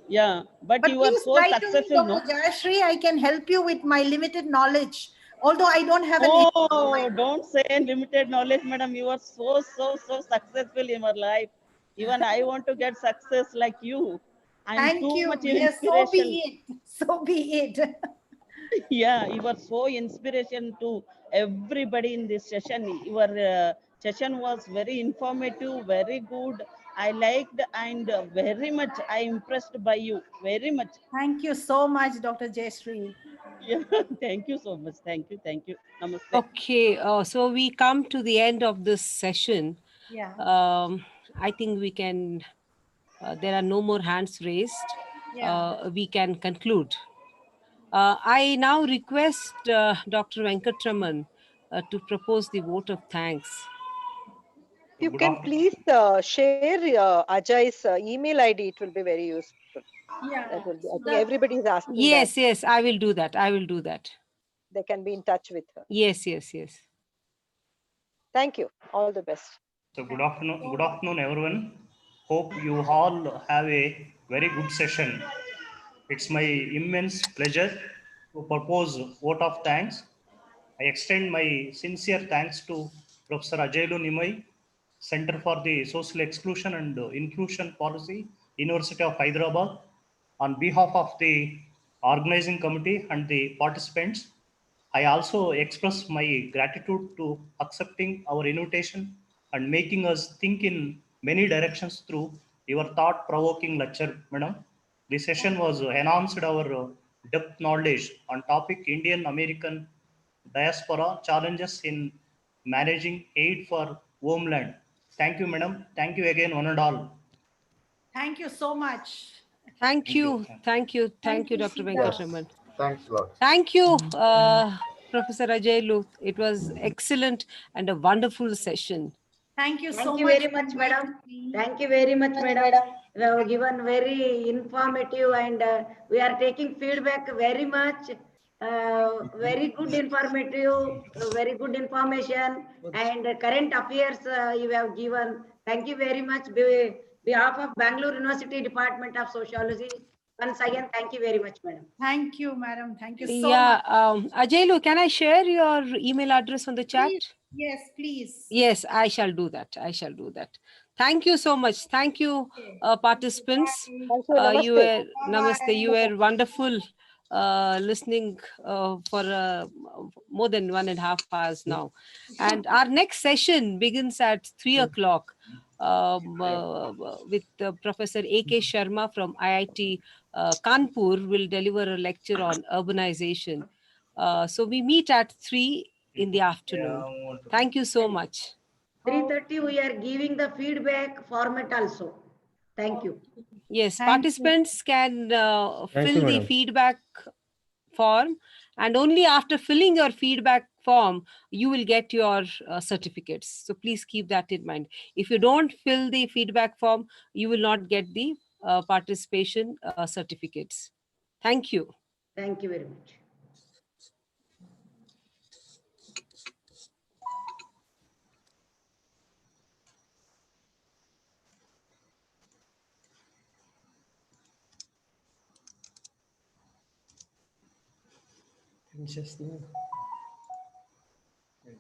Yeah, but you are please so write successful, to me, Dr. Jayashri. I can help you with my limited knowledge. Although I don't have don't say limited knowledge, madam. You are so successful in your life. Even I want to get success like you. I'm Thank too you. much Yes, inspiration. so be it. So be it. Yeah, you are so inspiration to everybody in this session. Your session was very informative, very good. I liked and very much I impressed by you. Very much. Thank you so much, Dr. Jayashree. Yeah, thank you so much. Thank you. Namaste. Okay, so we come to the end of this session. Yeah. I think we can, there are no more hands raised. We can conclude. I now request Dr. Venkatraman to propose the vote of thanks. If you can please share Ajay's email ID, it will be very useful. Yeah. That will be, I think everybody is asking Yes, that. yes, I will do that. They can be in touch with her. Yes. Thank you. All the best. So good afternoon, everyone. Hope you all have a very good session. It's my immense pleasure to propose vote of thanks. I extend my sincere thanks to Professor Ajaylu Nimai, Center for the Social Exclusion and Inclusion Policy, University of Hyderabad, on behalf of the organizing committee and the participants. I also express my gratitude to accepting our invitation and making us think in many directions through your thought-provoking lecture, madam. The session was enhanced our depth knowledge on topic Indian American diaspora challenges in managing aid for homeland. Thank you, madam. Thank you again, one and all. Thank you so much. Thank you, Dr. Venkatraman. Thanks a lot. Thank you, Professor Ajaylu. It was excellent and a wonderful session. Thank you so much. Thank you very much, madam. Thank you very much, madam. You have given very informative and we are taking feedback very much. Very good informative, very good information and current affairs you have given. Thank you very much. Behalf of Bangalore University Department of Sociology, once again, thank you very much, madam. Thank you, madam. Thank you so much. Ajaylu, can I share your email address on the chat? Please. Yes, please. Yes, I shall do that. Thank you so much. Thank you, participants. Thank you. Namaste. You were wonderful. listening for more than 1.5 hours now. And our next session begins at 3 o'clock with Professor A.K. Sharma from IIT Kanpur will deliver a lecture on urbanization. So we meet at 3 in the afternoon. Thank you so much. 3:30 we are giving the feedback format also. Thank you. Yes, Thank participants can Thank fill you, the madam. feedback form, and only after filling your feedback form you will get your certificates. So please keep that in mind. If you don't fill the feedback form, you will not get the participation certificates. Thank you. Thank you very much. Just now.